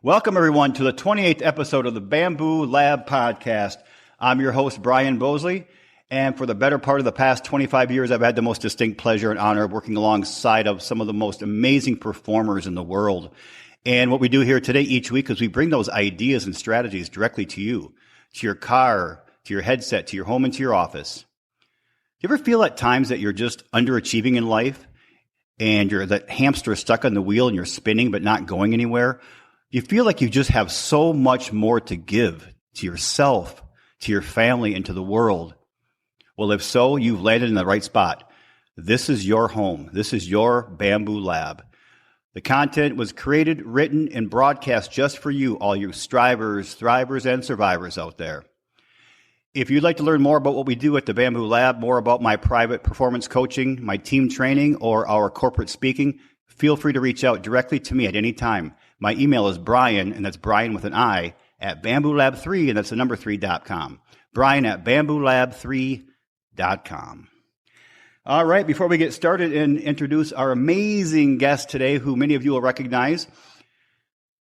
Welcome, everyone, to the 28th episode of the Bamboo Lab podcast. I'm your host, Brian Bosley, and for the better part of the past 25 years, I've had the most distinct pleasure and honor of working alongside of some of the most amazing performers in the world. And what we do here today each week is we bring those ideas and strategies directly to you, to your car, to your headset, to your home, and to your office. Do you ever feel at times that you're just underachieving in life and you're that hamster stuck on the wheel and you're spinning but not going anywhere? You feel like you just have so much more to give to yourself, to your family, and to the world. Well, if so, you've landed in the right spot. This is your home. This is your Bamboo Lab. The content was created, written, and broadcast just for you, all you strivers, thrivers, and survivors out there. If you'd like to learn more about what we do at the Bamboo Lab, more about my private performance coaching, my team training, or our corporate speaking, feel free to reach out directly to me at any time. My email is Brian, and that's Brian with an I, at bamboolab3, and that's the number 3.com. Brian at bamboolab3.com. All right, before we get started and introduce our amazing guest today, who many of you will recognize,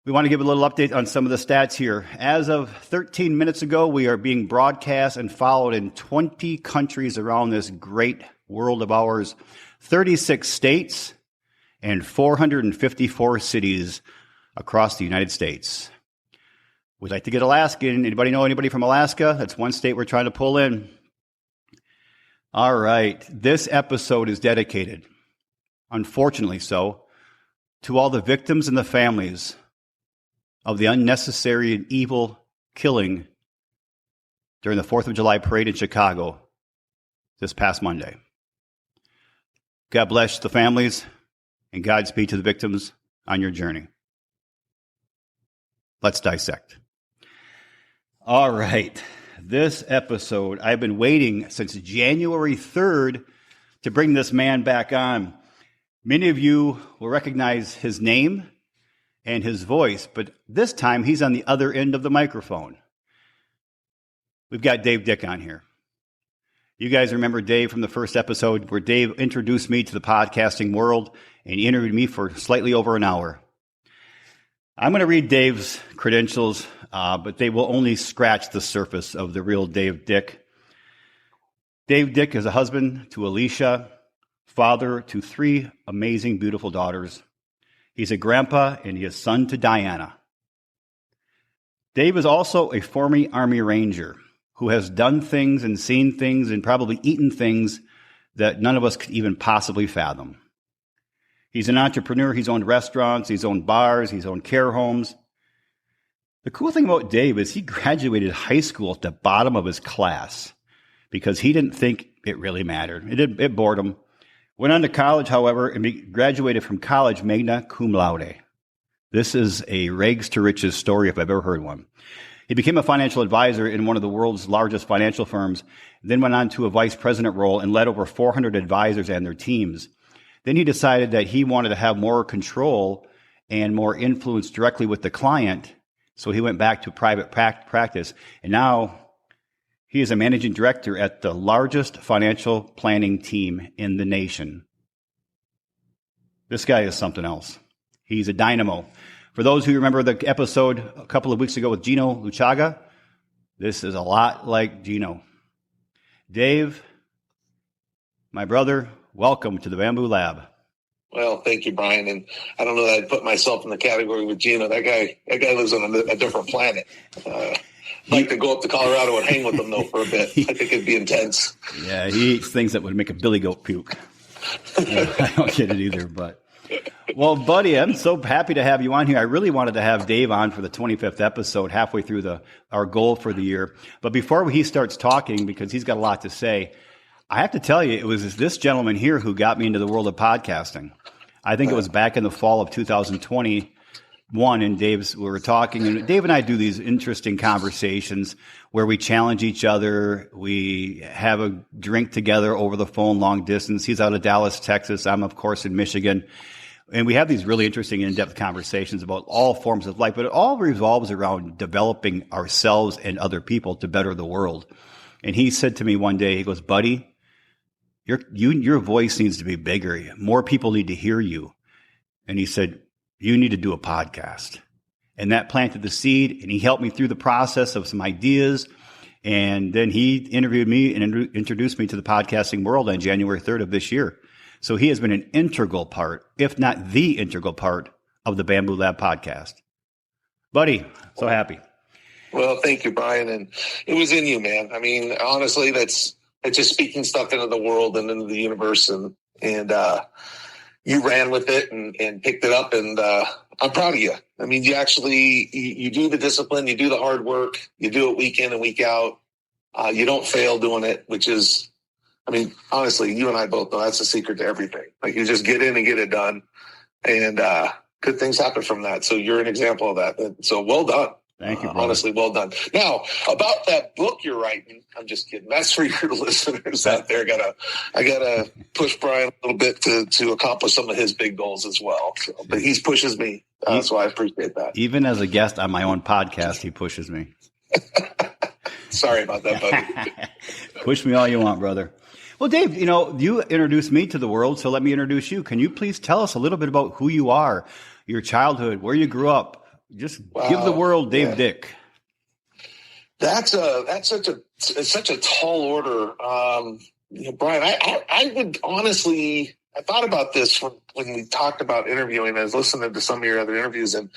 we want to give a little update on some of the stats here. As of 13 minutes ago, we are being broadcast and followed in 20 countries around this great world of ours, 36 states, and 454 cities across the United States. We'd like to get Alaskan. Anybody know anybody from Alaska? That's one state we're trying to pull in. All right. This episode is dedicated, unfortunately so, to all the victims and the families of the unnecessary and evil killing during the 4th of July parade in Chicago this past Monday. God bless the families and Godspeed to the victims on your journey. Let's dissect. All right. This episode, I've been waiting since January 3rd to bring this man back on. Many of you will recognize his name and his voice, but this time he's on the other end of the microphone. We've got Dave Dick on here. You guys remember Dave from the first episode where Dave introduced me to the podcasting world and he interviewed me for slightly over an hour. I'm going to read Dave's credentials, but they will only scratch the surface of the real Dave Dick. Dave Dick is a husband to Alicia, father to 3 amazing, beautiful daughters. He's a grandpa, and he is son to Diana. Dave is also a former Army Ranger who has done things and seen things and probably eaten things that none of us could even possibly fathom. He's an entrepreneur. He's owned restaurants. He's owned bars. He's owned care homes. The cool thing about Dave is he graduated high school at the bottom of his class because he didn't think it really mattered. It bored him. Went on to college, however, and graduated from college magna cum laude. This is a rags to riches story if I've ever heard one. He became a financial advisor in one of the world's largest financial firms, then went on to a vice president role and led over 400 advisors and their teams. Then he decided that he wanted to have more control and more influence directly with the client, so he went back to private practice. And now he is a managing director at the largest financial planning team in the nation. This guy is something else. He's a dynamo. For those who remember the episode a couple of weeks ago with Gino Luchaga, this is a lot like Gino. Dave, my brother, welcome to the Bamboo Lab. Well, thank you, Brian. And I don't know that I'd put myself in the category with Gino. That guy lives on a different planet. I'd like to go up to Colorado and hang with him, though, for a bit. I think it'd be intense. Yeah, he eats things that would make a billy goat puke. I don't get it either, but... Well, buddy, I'm so happy to have you on here. I really wanted to have Dave on for the 25th episode, halfway through our goal for the year. But before he starts talking, because he's got a lot to say, I have to tell you, it was this gentleman here who got me into the world of podcasting. I think it was back in the fall of 2021, and we were talking, and Dave and I do these interesting conversations where we challenge each other. We have a drink together over the phone, long distance. He's out of Dallas, Texas. I'm, of course, in Michigan. And we have these really interesting in-depth conversations about all forms of life, but it all revolves around developing ourselves and other people to better the world. And he said to me one day, he goes, buddy, your voice needs to be bigger. More people need to hear you. And he said, you need to do a podcast. And that planted the seed, and he helped me through the process of some ideas. And then he interviewed me and introduced me to the podcasting world on January 3rd of this year. So he has been an integral part, if not the integral part, of the Bamboo Lab podcast. Buddy, so happy. Well, thank you, Brian. And it was in you, man. I mean, honestly, it's just speaking stuff into the world and into the universe. And you ran with it and picked it up. And I'm proud of you. I mean, you do the discipline, you do the hard work, you do it week in and week out. You don't fail doing it, which is, I mean, honestly, you and I both know that's the secret to everything. Like, you just get in and get it done. And good things happen from that. So you're an example of that. So well done. Thank you, brother. Honestly, well done. Now, about that book you're writing, I'm just kidding. That's for your listeners out there. I gotta push Brian a little bit to accomplish some of his big goals as well. So, but he pushes me, so I appreciate that. Even as a guest on my own podcast, he pushes me. Sorry about that, buddy. Push me all you want, brother. Well, Dave, you introduced me to the world, so let me introduce you. Can you please tell us a little bit about who you are, your childhood, where you grew up? Just give the world Dave Dick. That's such a tall order, Brian. I would honestly, I thought about this when we talked about interviewing. I was listening to some of your other interviews, and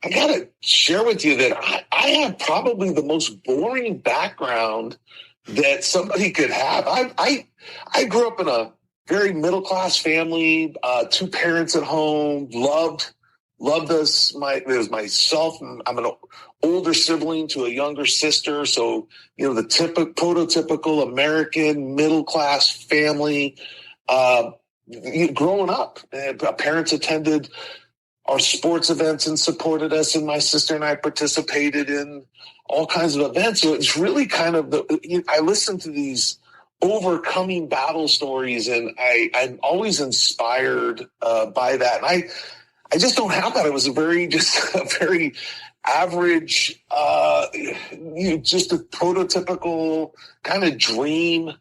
I gotta share with you that I have probably the most boring background that somebody could have. I grew up in a very middle class family, 2 parents at home, loved us. It was myself. I'm an older sibling to a younger sister. So, the prototypical American middle-class family. Growing up, parents attended our sports events and supported us, and my sister and I participated in all kinds of events. So it's really kind of I listen to these overcoming battle stories, and I'm always inspired by that. And I just don't have that. It was a very average, just a prototypical kind of dream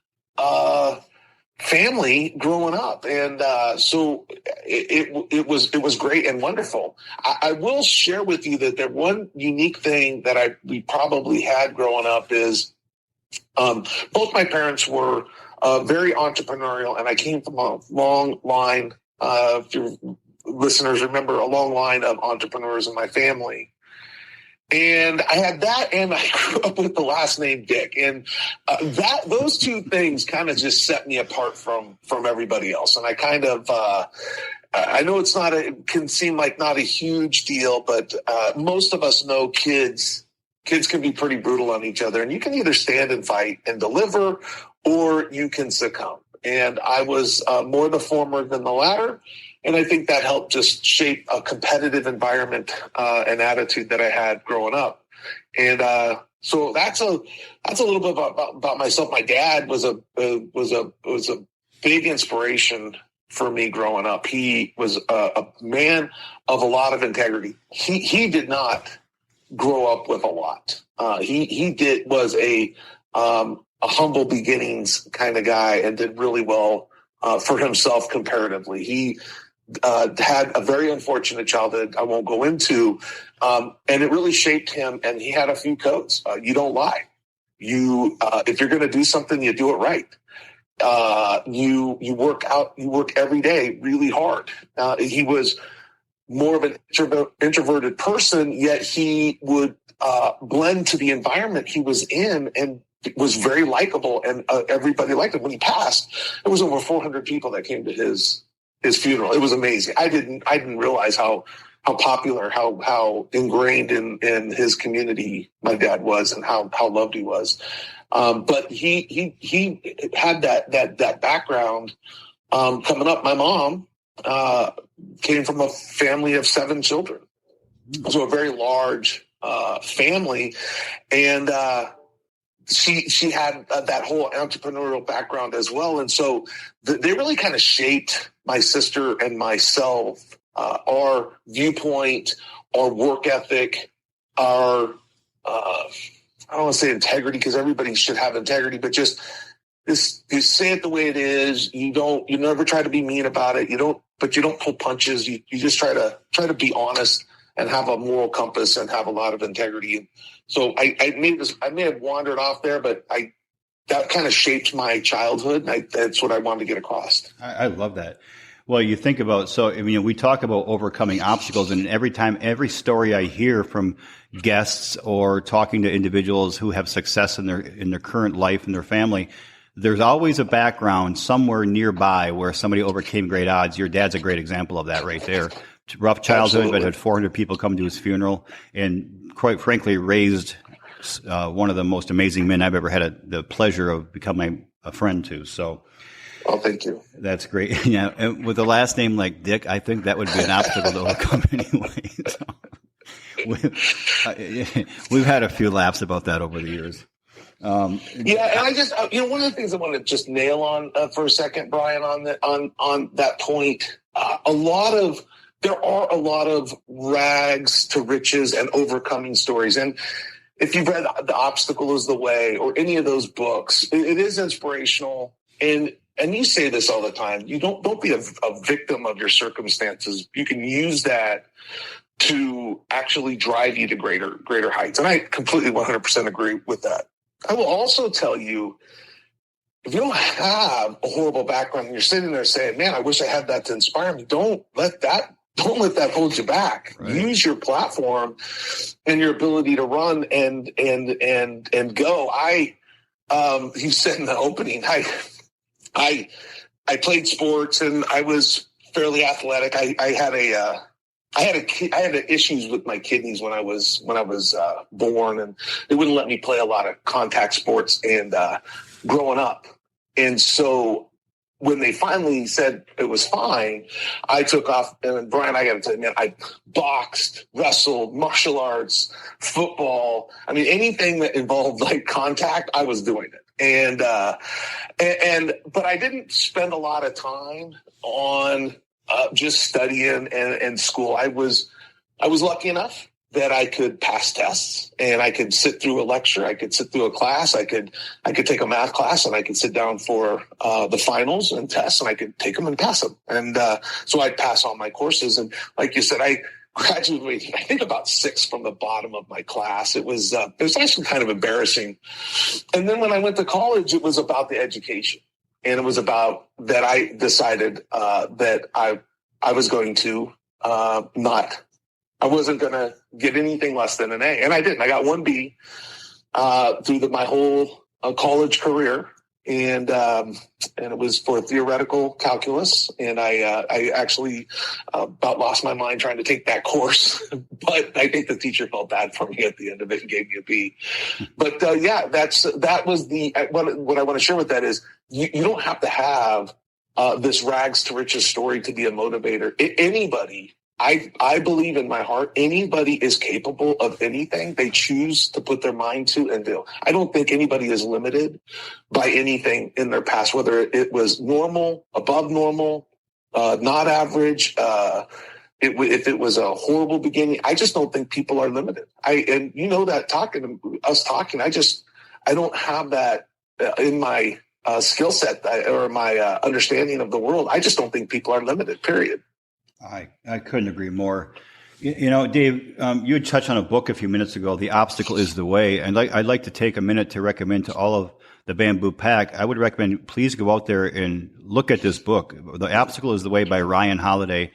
family growing up, and so it was great and wonderful. I will share with you that one unique thing that we probably had growing up is both my parents were very entrepreneurial, and I came from a long line. If your listeners remember, a long line of entrepreneurs in my family. And I had that, and I grew up with the last name Dick, and those two things kind of just set me apart from everybody else. And I kind of I know it can seem like not a huge deal, but most of us know kids can be pretty brutal on each other, and you can either stand and fight and deliver, or you can succumb. And I was more the former than the latter. And I think that helped just shape a competitive environment and attitude that I had growing up. And so that's a little bit about myself. My dad was a big inspiration for me growing up. He was a man of a lot of integrity. He did not grow up with a lot. He was a humble beginnings kind of guy, and did really well for himself comparatively. He had a very unfortunate childhood I won't go into, and it really shaped him. And he had a few codes. You don't lie. If you're going to do something, you do it right. You work every day really hard. He was more of an introverted person, yet he would blend to the environment he was in, and was very likable, and everybody liked him. When he passed, there was over 400 people that came to his funeral. It was amazing. I didn't realize how popular, how ingrained in his community my dad was, and how loved he was. But he had that background coming up. My mom came from a family of 7 children, so a very large family, and she had that whole entrepreneurial background as well. And so they really kind of shaped my sister and myself, our viewpoint, our work ethic, our, I don't want to say integrity, because everybody should have integrity, but just this, you say it the way it is. You never try to be mean about it. You don't pull punches. You just try to be honest and have a moral compass and have a lot of integrity. And so I may have wandered off there, but that kind of shaped my childhood. That's what I wanted to get across. I love that. Well, you think about, so, I mean, we talk about overcoming obstacles, and every story I hear from guests or talking to individuals who have success in their current life and their family, there's always a background somewhere nearby where somebody overcame great odds. Your dad's a great example of that right there. Rough childhood, Absolutely. but had 400 people come to his funeral, and quite frankly raised one of the most amazing men I've ever had the pleasure of becoming a friend to. So, oh, thank you. That's great. Yeah, and with a last name like Dick, I think that would be an obstacle to overcome anyway. So, we've had a few laughs about that over the years. Yeah, and I just, one of the things I want to just nail on for a second, Brian, on that point, there are a lot of rags to riches and overcoming stories. And if you've read The Obstacle is the Way or any of those books, it is inspirational. And you say this all the time. You don't be a victim of your circumstances. You can use that to actually drive you to greater heights. And I completely 100% agree with that. I will also tell you, if you don't have a horrible background and you're sitting there saying, man, I wish I had that to inspire me, don't let that hold you back. Right. Use your platform and your ability to run and go. You said in the opening, I played sports and I was fairly athletic. I had issues with my kidneys when I was born, and they wouldn't let me play a lot of contact sports and growing up. And so when they finally said it was fine, I took off. And Brian, I got to tell you, man, I boxed, wrestled, martial arts, football. I mean, anything that involved like contact, I was doing it. But I didn't spend a lot of time on just studying and school. I was lucky enough that I could pass tests and I could sit through a lecture. I could sit through a class. I could take a math class and I could sit down for the finals and tests and I could take them and pass them. And so I'd pass all my courses. And like you said, I graduated, I think about 6 from the bottom of my class. It was actually kind of embarrassing. And then when I went to college, it was about the education. And it was about that I decided that I was going to I wasn't going to get anything less than an A. And I didn't. I got 1 B through my whole college career. And it was for theoretical calculus. And I actually about lost my mind trying to take that course. But I think the teacher felt bad for me at the end of it and gave me a B. But that was what I want to share with that is you don't have to have this rags to riches story to be a motivator. Anybody, I believe in my heart, anybody is capable of anything they choose to put their mind to and do. I don't think anybody is limited by anything in their past, whether it was normal, above normal, not average, if it was a horrible beginning. I just don't think people are limited. And you know that talking, I don't have that in my skill set or my understanding of the world. I just don't think people are limited, period. I couldn't agree more. You know, Dave, you had touched on a book a few minutes ago, The Obstacle is the Way. And I'd like to take a minute to recommend to all of the Bamboo Pack. I would recommend please go out there and look at this book. The Obstacle is the Way by Ryan Holiday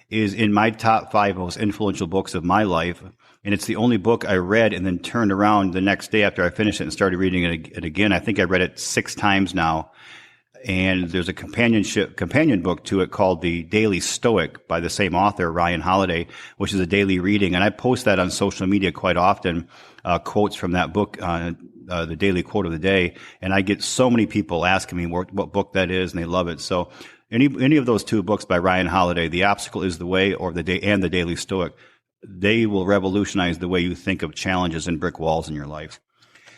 is in my top 5 most influential books of my life. And it's the only book I read and then turned around the next day after I finished it and started reading it again. I think I read it 6 times now. And there's a companion book to it called The Daily Stoic by the same author, Ryan Holiday, which is a daily reading. And I post that on social media quite often, quotes from that book, the daily quote of the day. And I get so many people asking me what book that is, and they love it. So any of those 2 books by Ryan Holiday, The Obstacle is the Way or The Daily Stoic, they will revolutionize the way you think of challenges and brick walls in your life.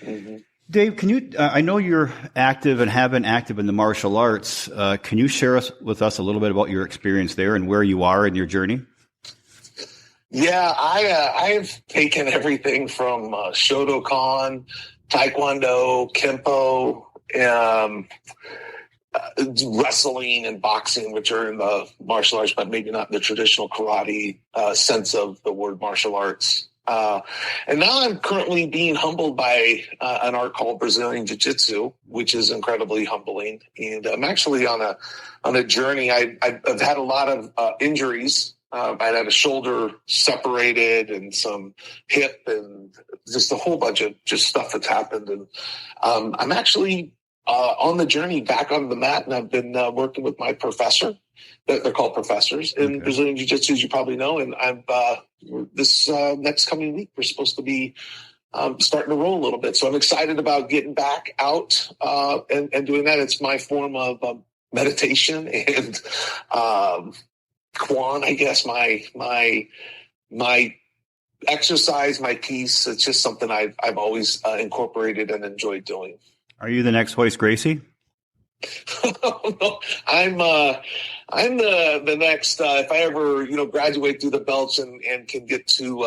Mm-hmm. Dave, can you? I know you're active and have been active in the martial arts. Can you share with us a little bit about your experience there and where you are in your journey? Yeah, I've taken everything from Shotokan, Taekwondo, Kempo, wrestling and boxing, which are in the martial arts, but maybe not the traditional karate sense of the word martial arts. And now I'm currently being humbled by an art called Brazilian Jiu-Jitsu, which is incredibly humbling. And I'm actually on a journey. I've had a lot of injuries. I had a shoulder separated and some hip and just a whole bunch of just stuff that's happened. And I'm actually on the journey back on the mat, and I've been working with my professor. They're called professors in Brazilian Jiu-Jitsu, as you probably know. And I'm this next coming week, we're supposed to be starting to roll a little bit. So I'm excited about getting back out and doing that. It's my form of meditation and Quan, I guess, my exercise, my peace. It's just something I've always incorporated and enjoyed doing. Are you the next Hoist Gracie? No, I'm the next. If I ever graduate through the belts and can get to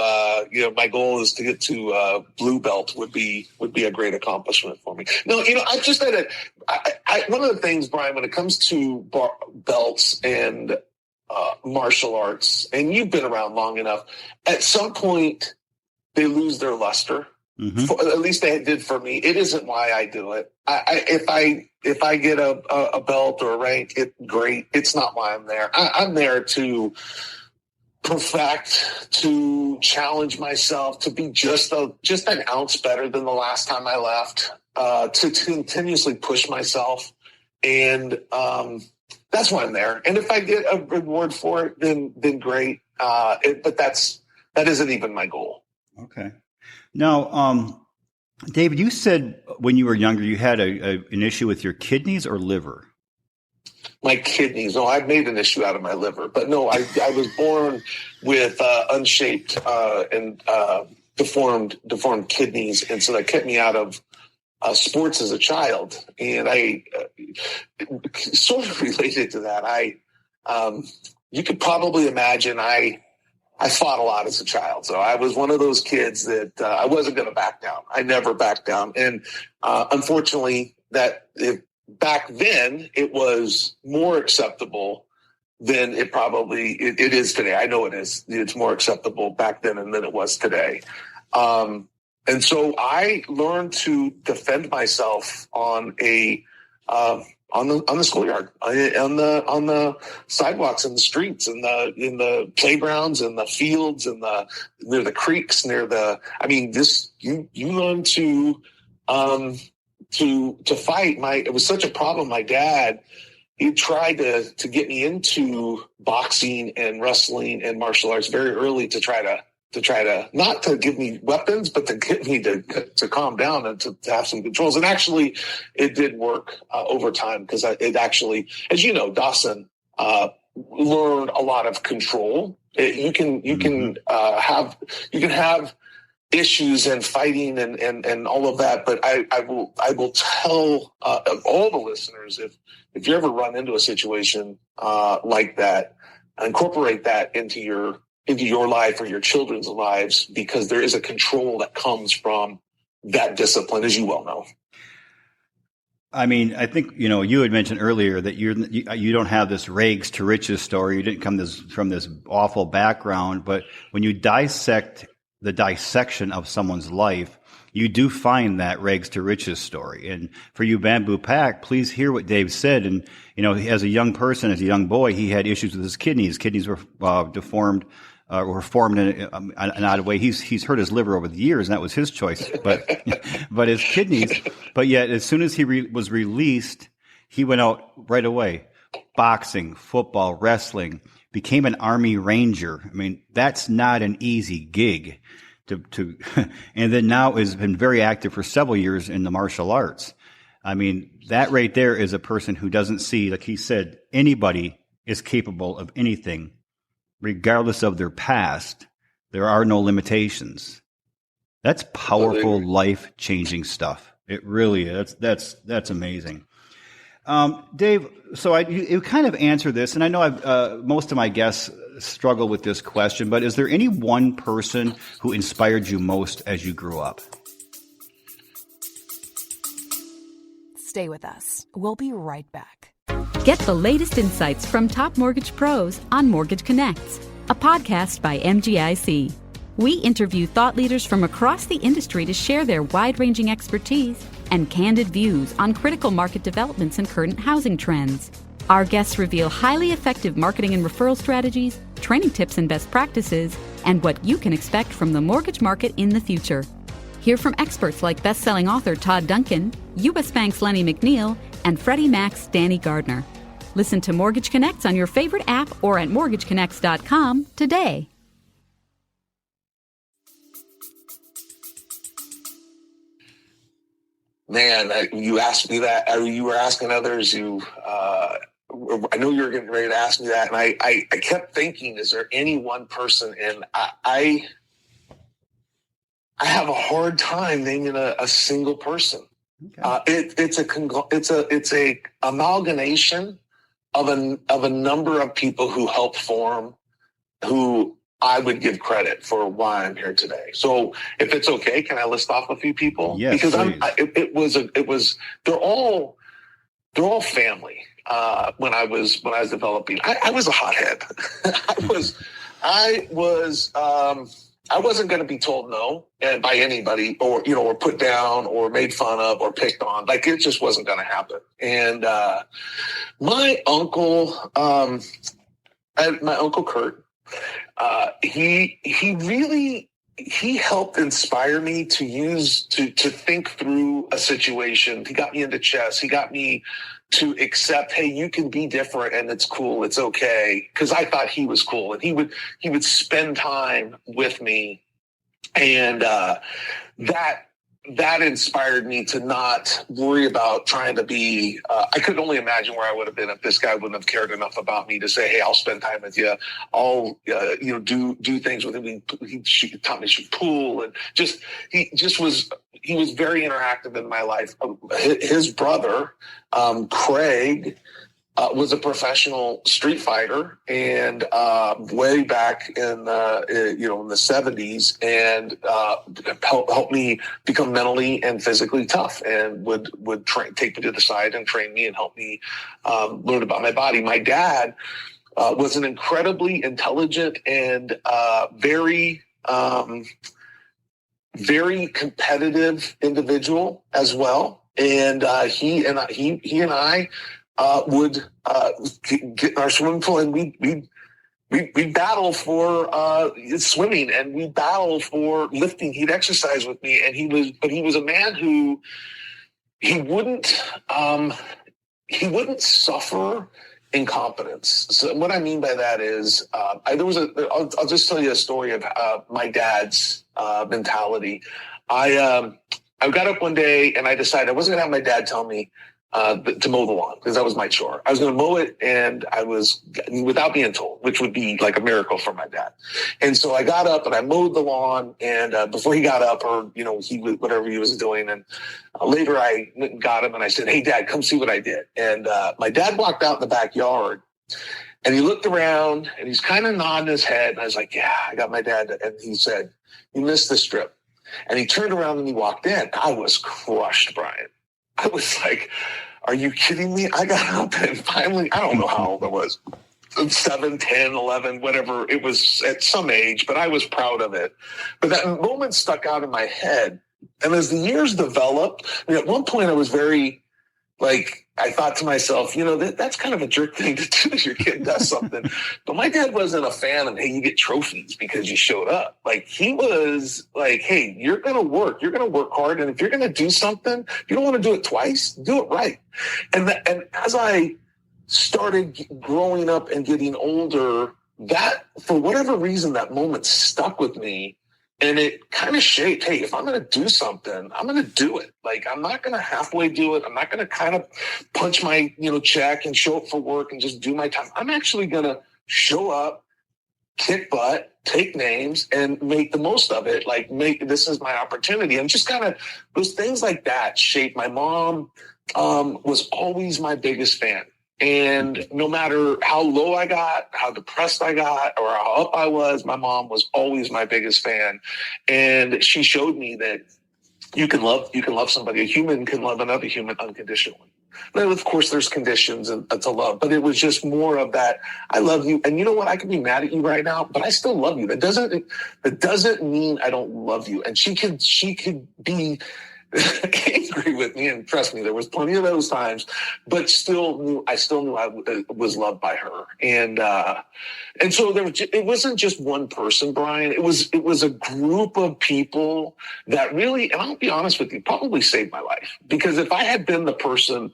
my goal is to get to blue belt would be a great accomplishment for me. No, I just had one of the things, Brian, when it comes to belts and martial arts, and you've been around long enough, at some point they lose their luster. Mm-hmm. At least they did for me. It isn't why I do it. If I get a belt or a rank, great. It's not why I'm there. I'm there to perfect, to challenge myself, to be just an ounce better than the last time I left, to continuously push myself. And that's why I'm there. And if I get a reward for it, then great. But that isn't even my goal. Okay. Now, David, you said when you were younger you had an issue with your kidneys or liver. My kidneys. No, I've made an issue out of my liver. But no, I was born with unshaped and deformed kidneys, and so that kept me out of sports as a child. And I sort of related to that. You could probably imagine I fought a lot as a child. So I was one of those kids that I wasn't going to back down. I never backed down. And unfortunately, back then, it was more acceptable than it is today. I know it is. It's more acceptable back then than it was today. And so I learned to defend myself on the schoolyard, on the sidewalks and the streets and in the playgrounds and the fields and near the creeks, you learn to fight. It was such a problem. My dad, he tried to get me into boxing and wrestling and martial arts very early to try to not to give me weapons, but to get me to calm down and to have some controls. And actually, it did work over time because it actually, as you know, Dawson learned a lot of control. You can have issues and fighting and all of that, but I will tell all the listeners if you ever run into a situation like that, incorporate that into your life or your children's lives, because there is a control that comes from that discipline, as you well know. I mean, I think, you had mentioned earlier that you don't have this rags to riches story. You didn't come from this awful background, but when you dissect the dissection of someone's life, you do find that rags to riches story. And for you Bamboo Pack, please hear what Dave said. And, as a young person, as a young boy, he had issues with his kidneys. His kidneys were deformed. Or formed in an odd way. He's hurt his liver over the years, and that was his choice. But his kidneys. But yet, as soon as he was released, he went out right away. Boxing, football, wrestling. Became an Army Ranger. I mean, that's not an easy gig. And then now has been very active for several years in the martial arts. I mean, that right there is a person who doesn't see, like he said, anybody is capable of anything. Regardless of their past, there are no limitations. That's powerful, life-changing stuff. It really is. That's amazing. Dave, so you kind of answered this, and I know most of my guests struggle with this question, but is there any one person who inspired you most as you grew up? Stay with us. We'll be right back. Get the latest insights from top mortgage pros on Mortgage Connects, a podcast by MGIC. We interview thought leaders from across the industry to share their wide-ranging expertise and candid views on critical market developments and current housing trends. Our guests reveal highly effective marketing and referral strategies, training tips and best practices, and what you can expect from the mortgage market in the future. Hear from experts like best-selling author Todd Duncan, U.S. Bank's Lenny McNeil, and Freddie Mac's Danny Gardner. Listen to Mortgage Connects on your favorite app or at mortgageconnects.com today. Man, you asked me that. You were asking others. I know you were getting ready to ask me that, and I kept thinking, is there any one person? And I have a hard time naming a single person. Okay. It's a amalgamation of a number of people who helped form who I would give credit for why I'm here today. So if it's okay, can I list off a few people? Yes, because please. They're all family. When I was developing, I was a hothead. I wasn't going to be told no by anybody, or put down, or made fun of, or picked on. Like, it just wasn't going to happen. And my uncle Kurt, he helped inspire me to think through a situation. He got me into chess. He got me to accept, hey, you can be different and it's cool. It's okay. Cause I thought he was cool, and he would spend time with me. And, that inspired me to not worry about trying to be, I could only imagine where I would have been if this guy wouldn't have cared enough about me to say, hey, I'll spend time with you. I'll, do things with him. He taught me to shoot pool, and he was very interactive in my life. His brother, Craig, was a professional street fighter, and way back in the 70s, and helped me become mentally and physically tough, and would take me to the side and train me and help me learn about my body. My dad was an incredibly intelligent and very competitive individual as well, and he and I would get our swimming pool, and we battle for swimming, and we battle for lifting. He'd exercise with me, and he was a man who he wouldn't suffer incompetence. So what I mean by that is, I'll just tell you a story of my dad's mentality. I got up one day and I decided I wasn't gonna have my dad tell me to mow the lawn, because that was my chore. I was going to mow it, and I was without being told, which would be like a miracle for my dad. And so I got up and I mowed the lawn, and before he got up, or he was whatever he was doing, and later I went and got him and I said, hey, Dad, come see what I did. And my dad walked out in the backyard, and he looked around, and he's kind of nodding his head, and I was like, yeah, I got my dad. And he said, you missed the strip. And he turned around and he walked in. I was crushed, Brian. I was like, are you kidding me? I got up and finally, I don't know how old I was, 7, 10, 11, whatever. It was at some age, but I was proud of it. But that moment stuck out in my head. And as the years developed, at one point I was very, I thought to myself, that's kind of a jerk thing to do if your kid does something. But my dad wasn't a fan of, hey, you get trophies because you showed up. He was like, hey, you're going to work. You're going to work hard. And if you're going to do something, if you don't want to do it twice, do it right. And as I started growing up and getting older, that, for whatever reason, that moment stuck with me. And it kind of shaped, hey, if I'm going to do something, I'm going to do it. I'm not going to halfway do it. I'm not going to kind of punch my, check and show up for work and just do my time. I'm actually going to show up, kick butt, take names, and make the most of it. This is my opportunity. And just kind of those things like that shaped. My mom was always my biggest fan. And no matter how low I got, how depressed I got, or how up I was, my mom was always my biggest fan. And she showed me that you can love somebody. A human can love another human unconditionally. Now, of course, there's conditions to love, but it was just more of that. I love you, and you know what? I could be mad at you right now, but I still love you. That doesn't mean I don't love you. And she could be angry with me, and trust me, there was plenty of those times, but I still knew I was loved by her, and so it wasn't just one person, Brian. It was a group of people that really, and I'll be honest with you, probably saved my life, because if I had been the person,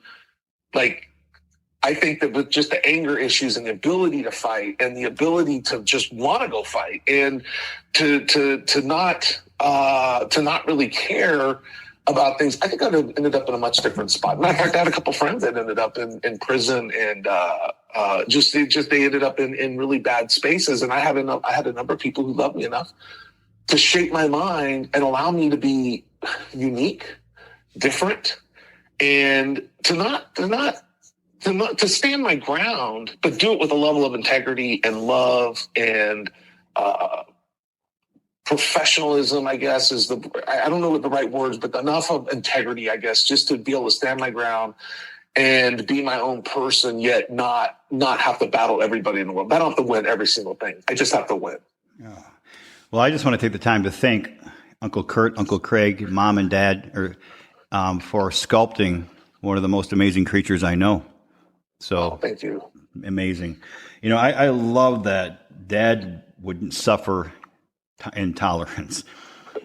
like, I think that with just the anger issues and the ability to fight and the ability to just want to go fight and to not really care about things, I think I'd have ended up in a much different spot. Matter of fact, I had a couple friends that ended up in prison, and they ended up in really bad spaces. And I had a number of people who loved me enough to shape my mind and allow me to be unique, different, and to stand my ground, but do it with a level of integrity and love and professionalism, I guess, I don't know what the right words, but enough of integrity, I guess, just to be able to stand my ground and be my own person, yet not have to battle everybody in the world. I don't have to win every single thing. I just have to win. Yeah. Well, I just want to take the time to thank Uncle Kurt, Uncle Craig, Mom and Dad for sculpting one of the most amazing creatures I know. So thank you. Amazing. You know, I love that Dad wouldn't suffer intolerance.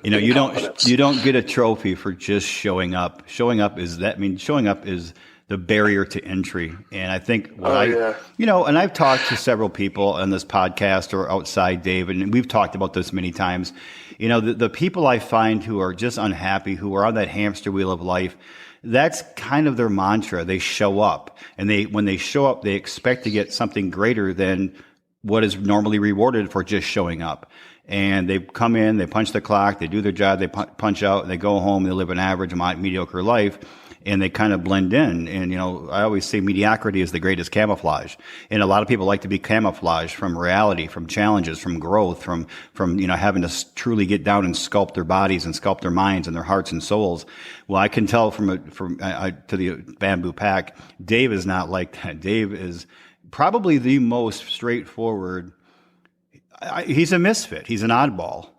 You know, you don't get a trophy for just showing up. Showing up is the barrier to entry. And I think and I've talked to several people on this podcast or outside, Dave, and we've talked about this many times. You know, the people I find who are just unhappy, who are on that hamster wheel of life, that's kind of their mantra. They show up, and when they show up, they expect to get something greater than what is normally rewarded for just showing up. And they come in, they punch the clock, they do their job, they punch out, they go home, they live an average, mediocre life, and they kind of blend in. And, you know, I always say mediocrity is the greatest camouflage. And a lot of people like to be camouflaged from reality, from challenges, from growth, from having to truly get down and sculpt their bodies and sculpt their minds and their hearts and souls. Well, I can tell from to the Bamboo Pack, Dave is not like that. Dave is probably the most straightforward. He's a misfit. He's an oddball.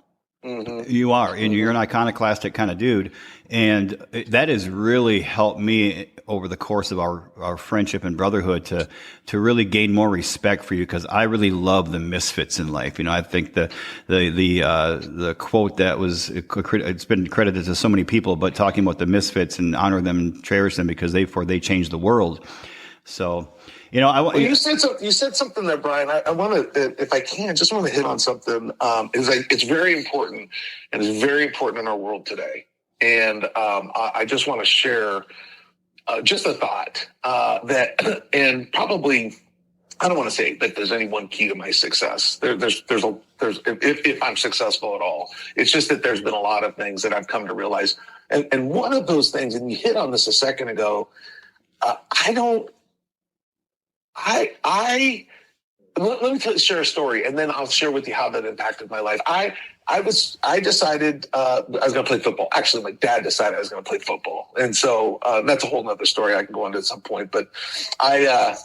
Mm-hmm. You are, and you're an iconoclastic kind of dude. And that has really helped me over the course of our friendship and brotherhood to really gain more respect for you, because I really love the misfits in life. You know, I think the quote that it's been credited to so many people, but talking about the misfits and honor them and cherish them because they changed the world. So, you know, you said something there, Brian. I want to, if I can, just want to hit on something. It's very important, and it's very important in our world today. And I just want to share just a thought that, and probably, I don't want to say that there's any one key to my success. If I'm successful at all, it's just that there's been a lot of things that I've come to realize, and one of those things, and you hit on this a second ago. Let me share a story, and then I'll share with you how that impacted my life. I decided I was going to play football. Actually, my dad decided I was going to play football, and so that's a whole nother story I can go into at some point. But I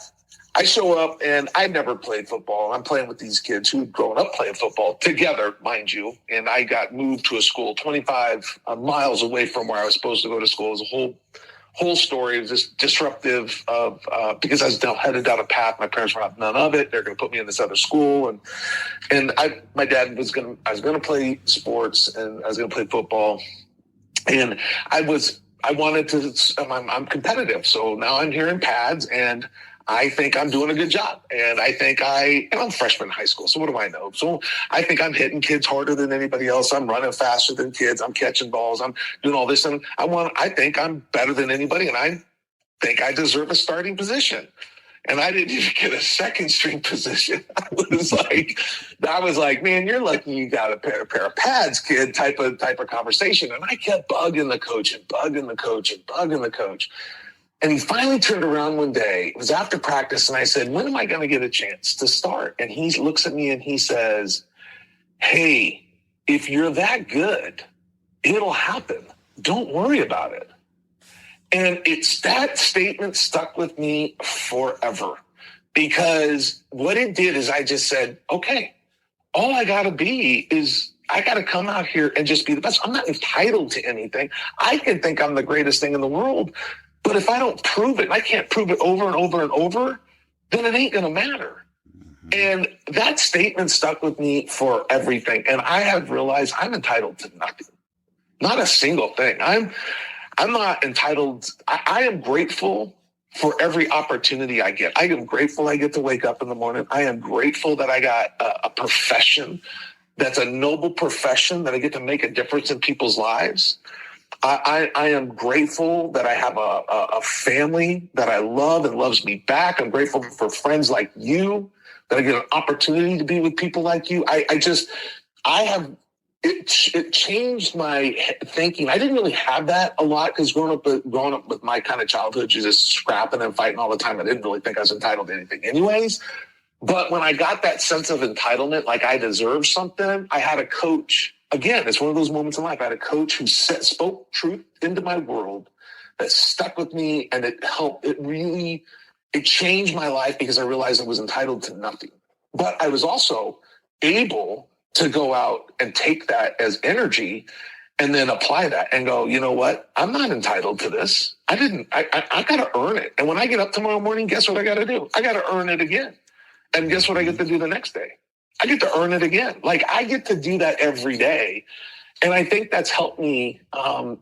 show up, and I'd never played football. I'm playing with these kids who'd grown up playing football together, mind you. And I got moved to a school 25 miles away from where I was supposed to go to school. It was a whole story. It was just disruptive because I was headed down a path. My parents were having none of it. They're going to put me in this other school, and my dad I was going to play sports, and I was going to play football, and I'm competitive. So now I'm here in pads, and I think I'm doing a good job. And I think I'm a freshman in high school. So what do I know? So I think I'm hitting kids harder than anybody else. I'm running faster than kids. I'm catching balls. I'm doing all this. And I think I'm better than anybody. And I think I deserve a starting position. And I didn't even get a second string position. I was like, man, you're lucky you got a pair of pads, kid, type of conversation. And I kept bugging the coach. And he finally turned around one day. It was after practice, and I said, when am I going to get a chance to start? And he looks at me and he says, hey, if you're that good, it'll happen. Don't worry about it. And that statement stuck with me forever, because what it did is I just said, okay, all I got to be is I got to come out here and just be the best. I'm not entitled to anything. I can think I'm the greatest thing in the world, but if I don't prove it, and I can't prove it over and over and over, then it ain't going to matter. And that statement stuck with me for everything. And I have realized I'm entitled to nothing, not a single thing. I'm not entitled. I am grateful for every opportunity I get. I am grateful I get to wake up in the morning. I am grateful that I got a profession that's a noble profession, that I get to make a difference in people's lives. I am grateful that I have a family that I love and loves me back. I'm grateful for friends like you, that I get an opportunity to be with people like you. It changed my thinking. I didn't really have that a lot, because growing up with my kind of childhood, you're just scrapping and fighting all the time. I didn't really think I was entitled to anything anyways. But when I got that sense of entitlement, like I deserve something, I had a coach. Again, it's one of those moments in life. I had a coach who spoke truth into my world that stuck with me, and it helped. It changed my life, because I realized I was entitled to nothing. But I was also able to go out and take that as energy and then apply that and go, you know what? I'm not entitled to this. I got to earn it. And when I get up tomorrow morning, guess what I got to do? I got to earn it again. And guess what I get to do the next day? I get to earn it again. Like, I get to do that every day. And I think that's helped me to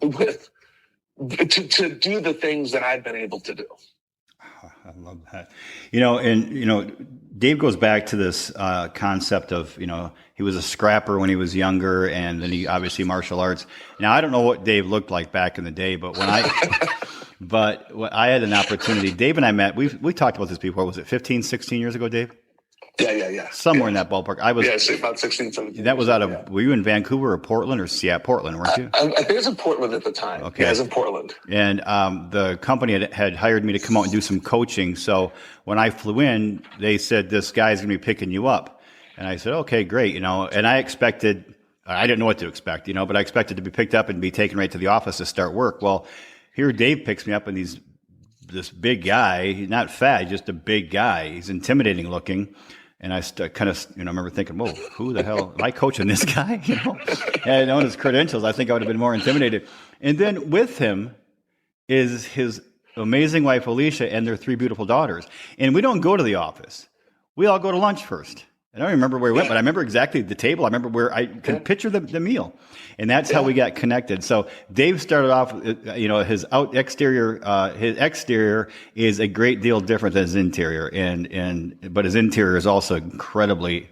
do the things that I've been able to do. I love that. Dave goes back to this concept of, he was a scrapper when he was younger, and then he obviously martial arts. Now, I don't know what Dave looked like back in the day, but when I had an opportunity, Dave and I met, we talked about this before. Was it 15, 16 years ago, Dave? Yeah. Somewhere in that ballpark. About 16, 17. That was out of, were you in Vancouver or Portland or Portland, weren't you? I think it was in Portland at the time. Okay. Yeah, it was in Portland. And the company had hired me to come out and do some coaching. So when I flew in, they said, this guy's going to be picking you up. And I said, okay, great. And I didn't know what to expect, but I expected to be picked up and be taken right to the office to start work. Well, here Dave picks me up, and this big guy, he's not fat, just a big guy. He's intimidating looking. And I remember thinking, whoa, who the hell, am I coaching this guy? And I know his credentials. I think I would have been more intimidated. And then with him is his amazing wife, Alicia, and their 3 beautiful daughters. And we don't go to the office. We all go to lunch first. I don't remember where we went, but I remember exactly the table. I remember where I can picture the meal. And that's how we got connected. So Dave started off, his exterior is a great deal different than his interior. But his interior is also incredibly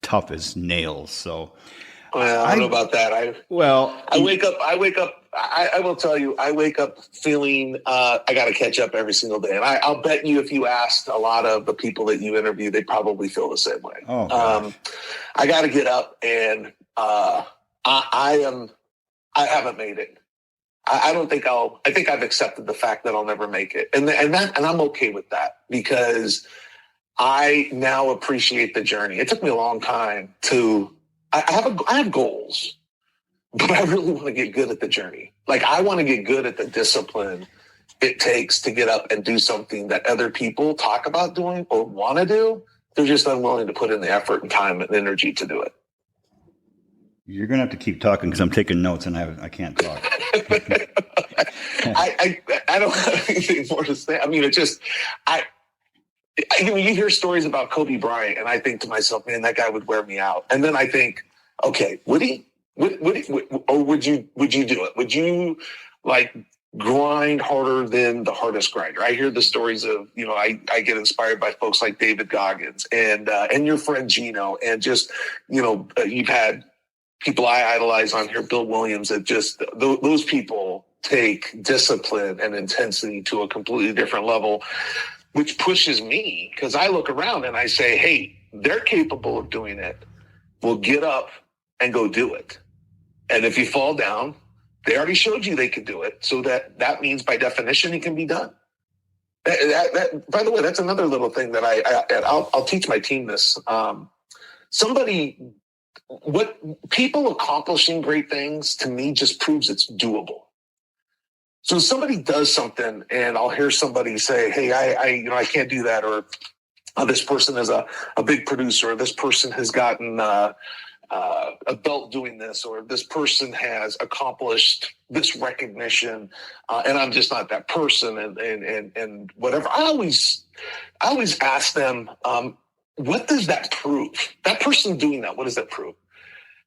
tough as nails. So well, I don't know about that. I wake up. I will tell you, I wake up feeling I got to catch up every single day. And I'll bet you, if you asked a lot of the people that you interview, they probably feel the same way. Oh, I got to get up, and I haven't made it. I don't think I think I've accepted the fact that I'll never make it. And I'm okay with that, because I now appreciate the journey. It took me a long time I have goals, but I really want to get good at the journey. Like, I want to get good at the discipline it takes to get up and do something that other people talk about doing or want to do. They're just unwilling to put in the effort and time and energy to do it. You're going to have to keep talking, because I'm taking notes and I can't talk. I don't have anything more to say. I mean, you hear stories about Kobe Bryant, and I think to myself, man, that guy would wear me out. And then I think, okay, would he? Or would you do it? Would you grind harder than the hardest grinder? I hear the stories of, I get inspired by folks like David Goggins and your friend Gino, and just, you've had people I idolize on here, Bill Williams, that just those people take discipline and intensity to a completely different level, which pushes me, because I look around and I say, hey, they're capable of doing it. We'll get up and go do it. And if you fall down, they already showed you they could do it. So that means, by definition, it can be done. That, by the way, that's another little thing that I'll teach my team this. What people accomplishing great things, to me, just proves it's doable. So somebody does something and I'll hear somebody say, hey, I can't do that. Or this person is a big producer, or this person has gotten a belt doing this, or this person has accomplished this recognition, and I'm just not that person, and whatever. I always ask them, what does that prove? That person doing that, what does that prove?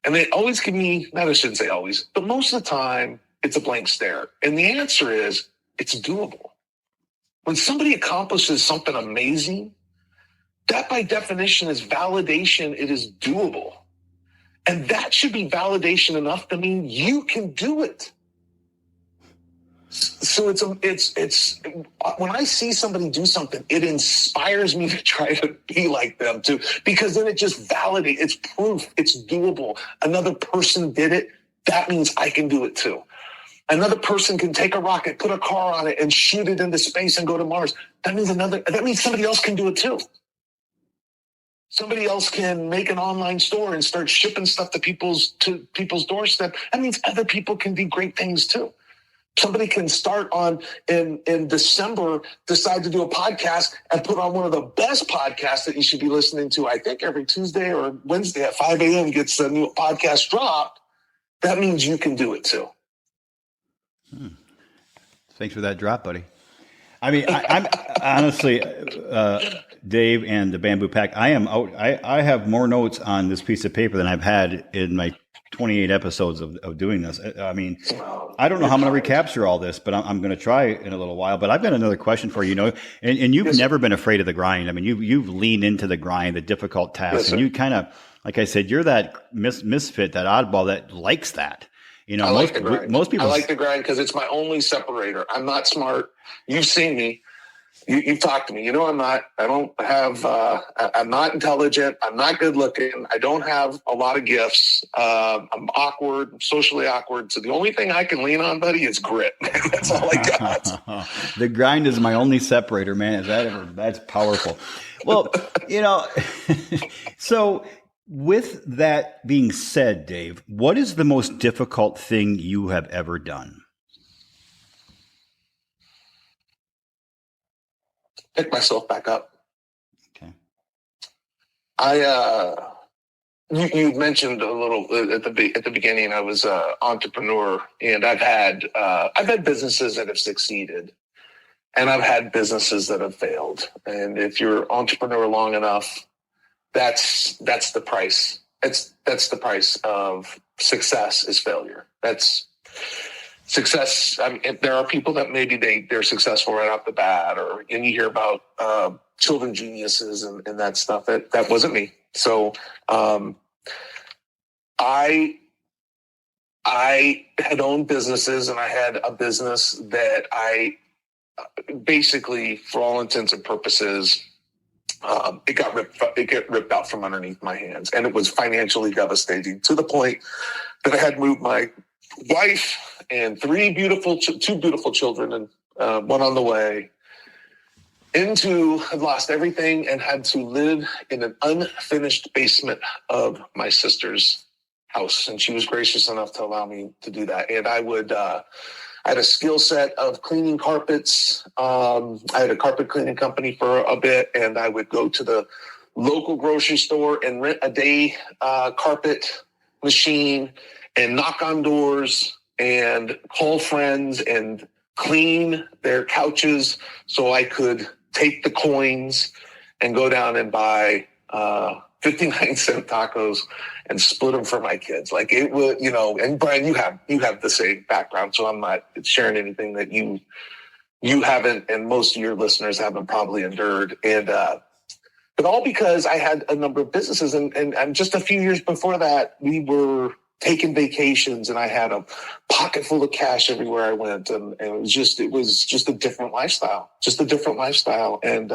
And they always give me, not I shouldn't say always, but most of the time, it's a blank stare. And the answer is, it's doable. When somebody accomplishes something amazing, that by definition is validation. It is doable. And that should be validation enough to mean you can do it. So it's when I see somebody do something, it inspires me to try to be like them too, because then it just validates, it's proof, it's doable. Another person did it. That means I can do it too. Another person can take a rocket, put a car on it, and shoot it into space and go to Mars. That means somebody else can do it too. Somebody else can make an online store and start shipping stuff to people's doorstep. That means other people can do great things too. Somebody can start in December, decide to do a podcast and put on one of the best podcasts that you should be listening to. I think every Tuesday or Wednesday at 5 a.m. gets a new podcast dropped. That means you can do it too. Thanks for that drop, buddy. I mean, I'm honestly, Dave and the Bamboo Pack, I have more notes on this piece of paper than I've had in my 28 episodes of doing this. I mean, I don't know how I'm going to recapture all this, but I'm going to try in a little while. But I've got another question for you. And you've never been afraid of the grind. I mean, you've leaned into the grind, the difficult tasks, and you kind of, like I said, you're that misfit, that oddball that likes that. I like the grind. Most people. I like the grind because it's my only separator. I'm not smart. You've seen me. You've talked to me. I'm not. I'm not intelligent. I'm not good looking. I don't have a lot of gifts. I'm awkward. I'm socially awkward. So the only thing I can lean on, buddy, is grit. That's all I got. The grind is my only separator, man. That's powerful. Well, so. With that being said, Dave, what is the most difficult thing you have ever done? Pick myself back up. Okay. You mentioned a little at the beginning. I was an entrepreneur, and I've had businesses that have succeeded, and I've had businesses that have failed. And if you're entrepreneur long enough, that's the price. That's the price of success is failure. That's success. I mean, there are people that maybe they're successful right off the bat, and you hear about children geniuses and that stuff. That wasn't me. So I had owned businesses, and I had a business that I basically, for all intents and purposes, it got ripped out from underneath my hands, and it was financially devastating to the point that I had moved my wife and two beautiful children, and one on the way, had lost everything and had to live in an unfinished basement of my sister's house. And she was gracious enough to allow me to do that. And I had a skill set of cleaning carpets. I had a carpet cleaning company for a bit, and I would go to the local grocery store and rent a day carpet machine and knock on doors and call friends and clean their couches so I could take the coins and go down and buy 59-cent tacos and split them for my kids. Like it was, and Brian, you have the same background, so I'm not sharing anything that you haven't, and most of your listeners haven't probably endured. And but all because I had a number of businesses, and just a few years before that, we were taking vacations, and I had a pocket full of cash everywhere I went, and it was just a different lifestyle, and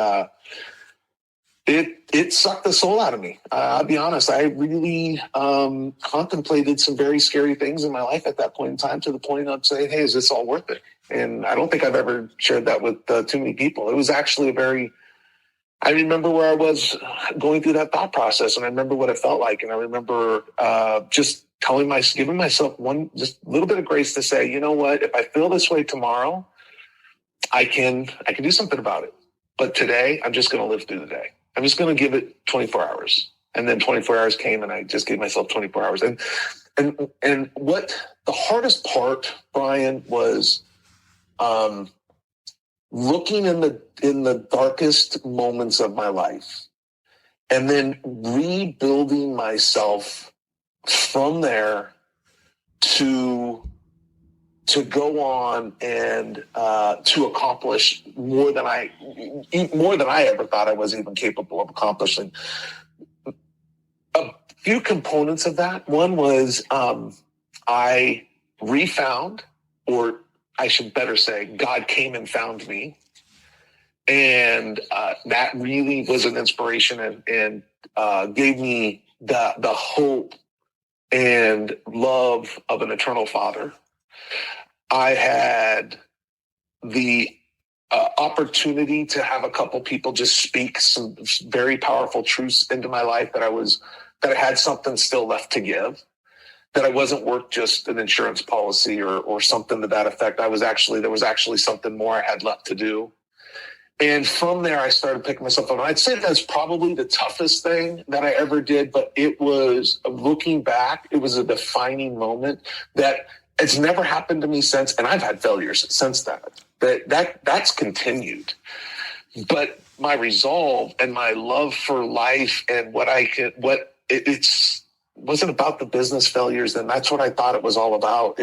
it sucked the soul out of me. I'll be honest. I really contemplated some very scary things in my life at that point in time, to the point of saying, hey, is this all worth it? And I don't think I've ever shared that with too many people. It was actually a very, I remember where I was going through that thought process, and I remember what it felt like. And I remember just giving myself just a little bit of grace to say, you know what, if I feel this way tomorrow, I can do something about it. But today, I'm just going to live through the day. I'm just going to give it 24 hours. And then 24 hours came, and I just gave myself 24 hours. And what the hardest part, Brian, was looking in the darkest moments of my life, and then rebuilding myself from there to go on and to accomplish more than I ever thought I was even capable of accomplishing. A few components of that. One was I refound, or I should better say, God came and found me. And that really was an inspiration and gave me the hope and love of an eternal Father. I had the opportunity to have a couple people just speak some very powerful truths into my life that I had something still left to give, that I wasn't worth just an insurance policy or something to that effect. There was actually something more I had left to do. And from there, I started picking myself up. And I'd say that's probably the toughest thing that I ever did. But it was, looking back, it was a defining moment that it's never happened to me since. And I've had failures since that. That's continued. But my resolve and my love for life and it's wasn't about the business failures. And that's what I thought it was all about.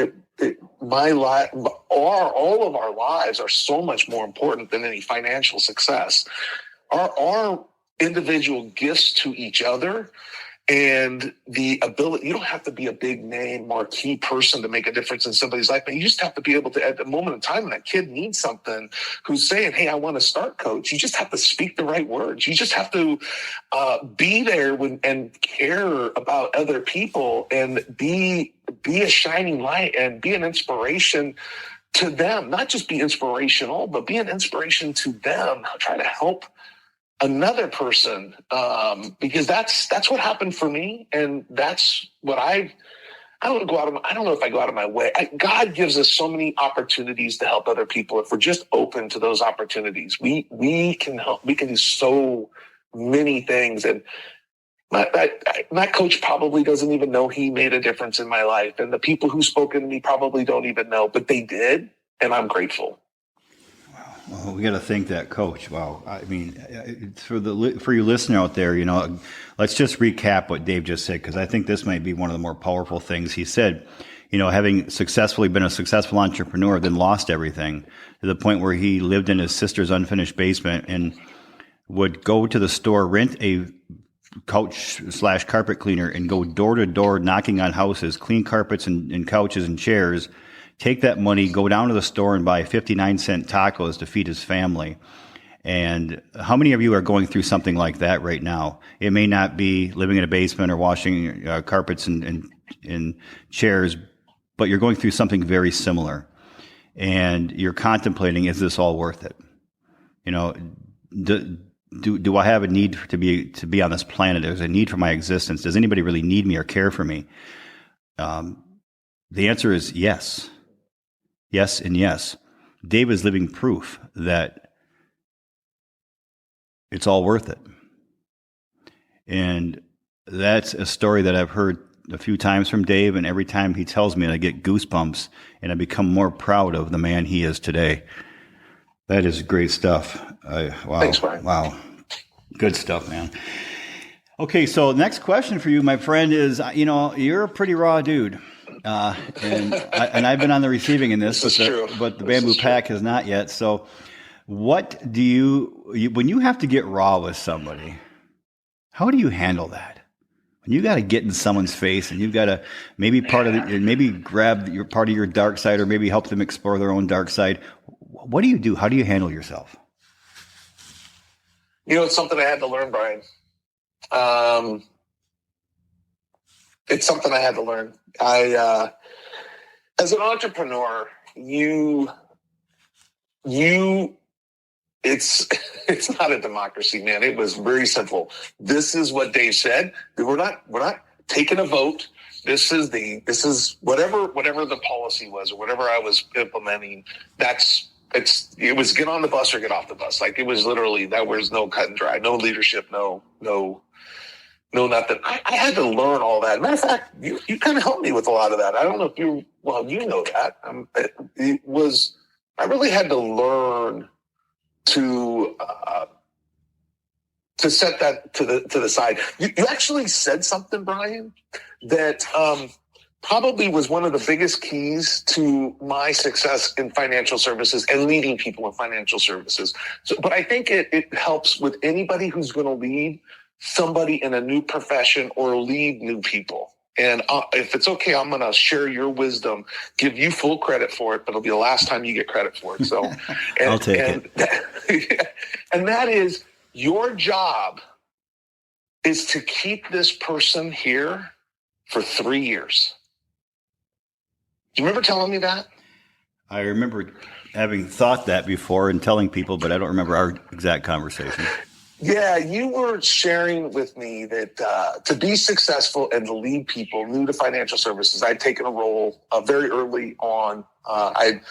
My life, all of our lives are so much more important than any financial success. Our individual gifts to each other and the ability, you don't have to be a big name, marquee person to make a difference in somebody's life, but you just have to be able to, at the moment in time when that kid needs something, who's saying, hey, I want to start, coach, you just have to speak the right words. You just have to be there and care about other people and be a shining light and be an inspiration to them. Not just be inspirational, but be an inspiration to them. Try to help another person, because that's what happened for me, and that's what I don't know if I go out of my way. God gives us so many opportunities to help other people. If we're just open to those opportunities, we can help. We can do so many things. And my coach probably doesn't even know he made a difference in my life, and the people who spoken to me probably don't even know, but they did, and I'm grateful. Well, we got to thank that coach. Wow. I mean, for you listener out there, let's just recap what Dave just said, because I think this might be one of the more powerful things he said. Having successfully been a successful entrepreneur, then lost everything to the point where he lived in his sister's unfinished basement and would go to the store, rent a couch/carpet cleaner, and go door to door knocking on houses, clean carpets and couches and chairs. Take that money, go down to the store and buy 59-cent tacos to feed his family. And how many of you are going through something like that right now? It may not be living in a basement or washing carpets and chairs, but you're going through something very similar. And you're contemplating, is this all worth it? Do I have a need to be on this planet? There's a need for my existence. Does anybody really need me or care for me? The answer is yes. Yes and yes. Dave is living proof that it's all worth it. And that's a story that I've heard a few times from Dave, and every time he tells me, I get goosebumps, and I become more proud of the man he is today. That is great stuff. Wow. Thanks, Brian. Wow. Good stuff, man. Okay, so next question for you, my friend, is, you're a pretty raw dude. And I've been on the receiving end of this, but the Bamboo Pack has not yet. So what do you when you have to get raw with somebody, how do you handle that? When you got to get in someone's face and you've got to maybe grab your part of your dark side, or maybe help them explore their own dark side. What do you do? How do you handle yourself? It's something I had to learn, Brian. It's something I had to learn. As an entrepreneur, you It's not a democracy, man. It was very simple. This is what Dave said. We're not taking a vote. This is whatever the policy was or whatever I was implementing. It was get on the bus or get off the bus. Like, it was literally, that was no cut and dry, no leadership, no nothing. I had to learn all that. Matter of fact, you kind of helped me with a lot of that. I don't know if you know that. I really had to learn to set that to the side. You actually said something, Brian, that probably was one of the biggest keys to my success in financial services and leading people in financial services. But I think it helps with anybody who's going to lead somebody in a new profession or lead new people. And if it's okay, I'm going to share your wisdom, give you full credit for it, but it'll be the last time you get credit for it. So I'll take it. And that is, your job is to keep this person here for 3 years. Do you remember telling me that? I remember having thought that before and telling people, but I don't remember our exact conversation. Yeah, you were sharing with me that to be successful and to lead people new to financial services, I'd taken a role very early on. I'd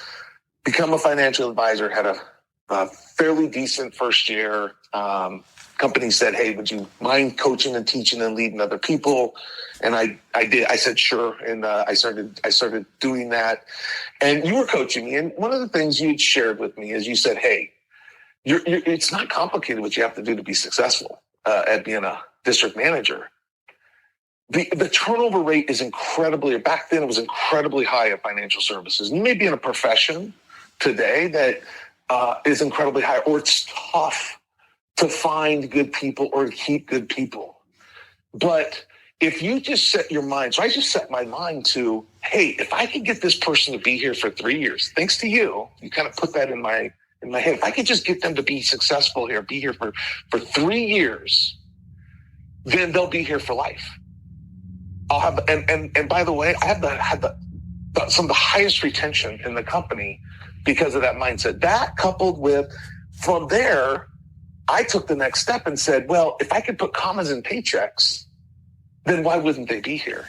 become a financial advisor, had a fairly decent first year. Company said, "Hey, would you mind coaching and teaching and leading other people?" And I did. I said, "Sure." And I started doing that. And you were coaching me. And one of the things you had shared with me is you said, "Hey, it's not complicated what you have to do to be successful at being a district manager." The turnover rate is back then it was incredibly high at financial services. You may be in a profession today that is incredibly high, or it's tough to find good people or to keep good people. But if you just set your mind, so I just set my mind to, hey, if I could get this person to be here for 3 years, thanks to you kind of put that in my head. If I could just get them to be successful here, be here for 3 years, then they'll be here for life. I'll have, and by the way, I had some of the highest retention in the company because of that mindset. That coupled with, from there, I took the next step and said, well, if I could put commas in paychecks, then why wouldn't they be here?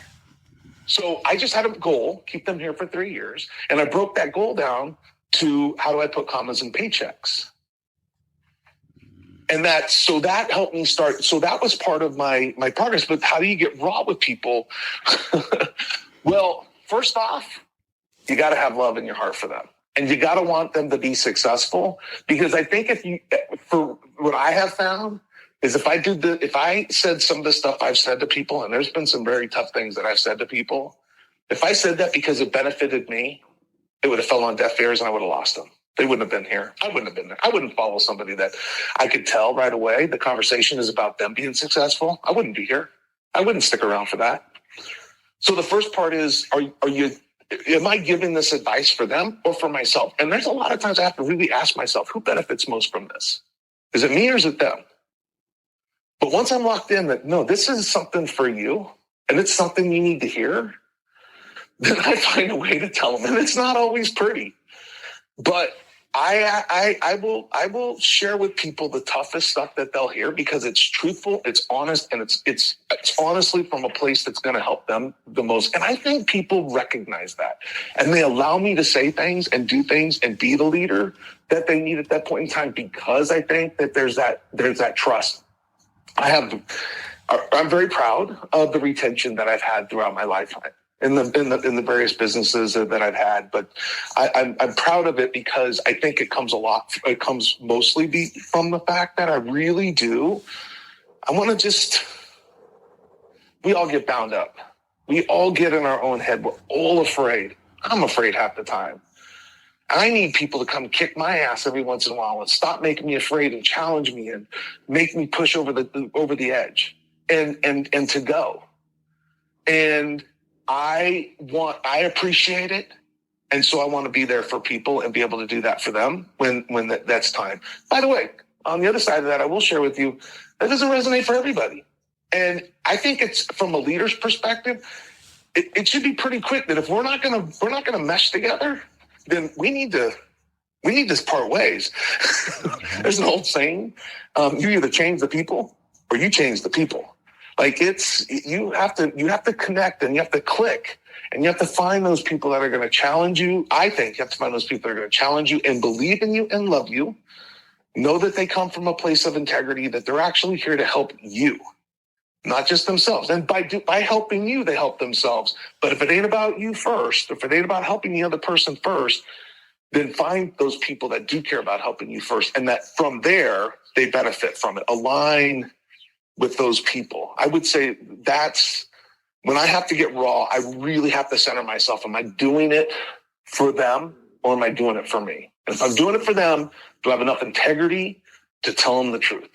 So I just had a goal, keep them here for 3 years. And I broke that goal down to, how do I put commas in paychecks? And that helped me start. So that was part of my progress. But how do you get raw with people? Well, first off, you got to have love in your heart for them. And you got to want them to be successful, because I think for what I have found is if I said some of the stuff I've said to people, and there's been some very tough things that I've said to people, if I said that because it benefited me, it would have fell on deaf ears and I would have lost them. They wouldn't have been here. I wouldn't have been there. I wouldn't follow somebody that I could tell right away the conversation is about them being successful. I wouldn't be here. I wouldn't stick around for that. So the first part is, am I giving this advice for them or for myself? And there's a lot of times I have to really ask myself, who benefits most from this? Is it me or is it them? But once I'm locked in that, no, this is something for you and it's something you need to hear, then I find a way to tell them. And it's not always pretty, but I will share with people the toughest stuff that they'll hear, because it's truthful, it's honest, and it's honestly from a place that's going to help them the most. And I think people recognize that, and they allow me to say things and do things and be the leader that they need at that point in time, because I think that there's that trust. I'm very proud of the retention that I've had throughout my lifetime in the various businesses that I've had, but I'm proud of it because I think it comes mostly from the fact that I really do. We all get bound up. We all get in our own head. We're all afraid. I'm afraid half the time. I need people to come kick my ass every once in a while and stop making me afraid and challenge me and make me push over the edge and to go. And I appreciate it. And so I want to be there for people and be able to do that for them when that's time. By the way, on the other side of that, I will share with you, that doesn't resonate for everybody. And I think it's, from a leader's perspective, it should be pretty quick that if we're not going to mesh together, then we need to we need to part ways. There's an old saying, you either change the people or you change the people. Like you have to connect and you have to click and you have to find those people that are going to challenge you. I think you have to find those people that are going to challenge you and believe in you and love you. Know that they come from a place of integrity, that they're actually here to help you, not just themselves. And by helping you, they help themselves. But if it ain't about you first, if it ain't about helping the other person first, then find those people that do care about helping you first. And that from there, they benefit from it. Align with those people. I would say that's when I have to get raw, I really have to center myself. Am I doing it for them or am I doing it for me? And if I'm doing it for them, do I have enough integrity to tell them the truth?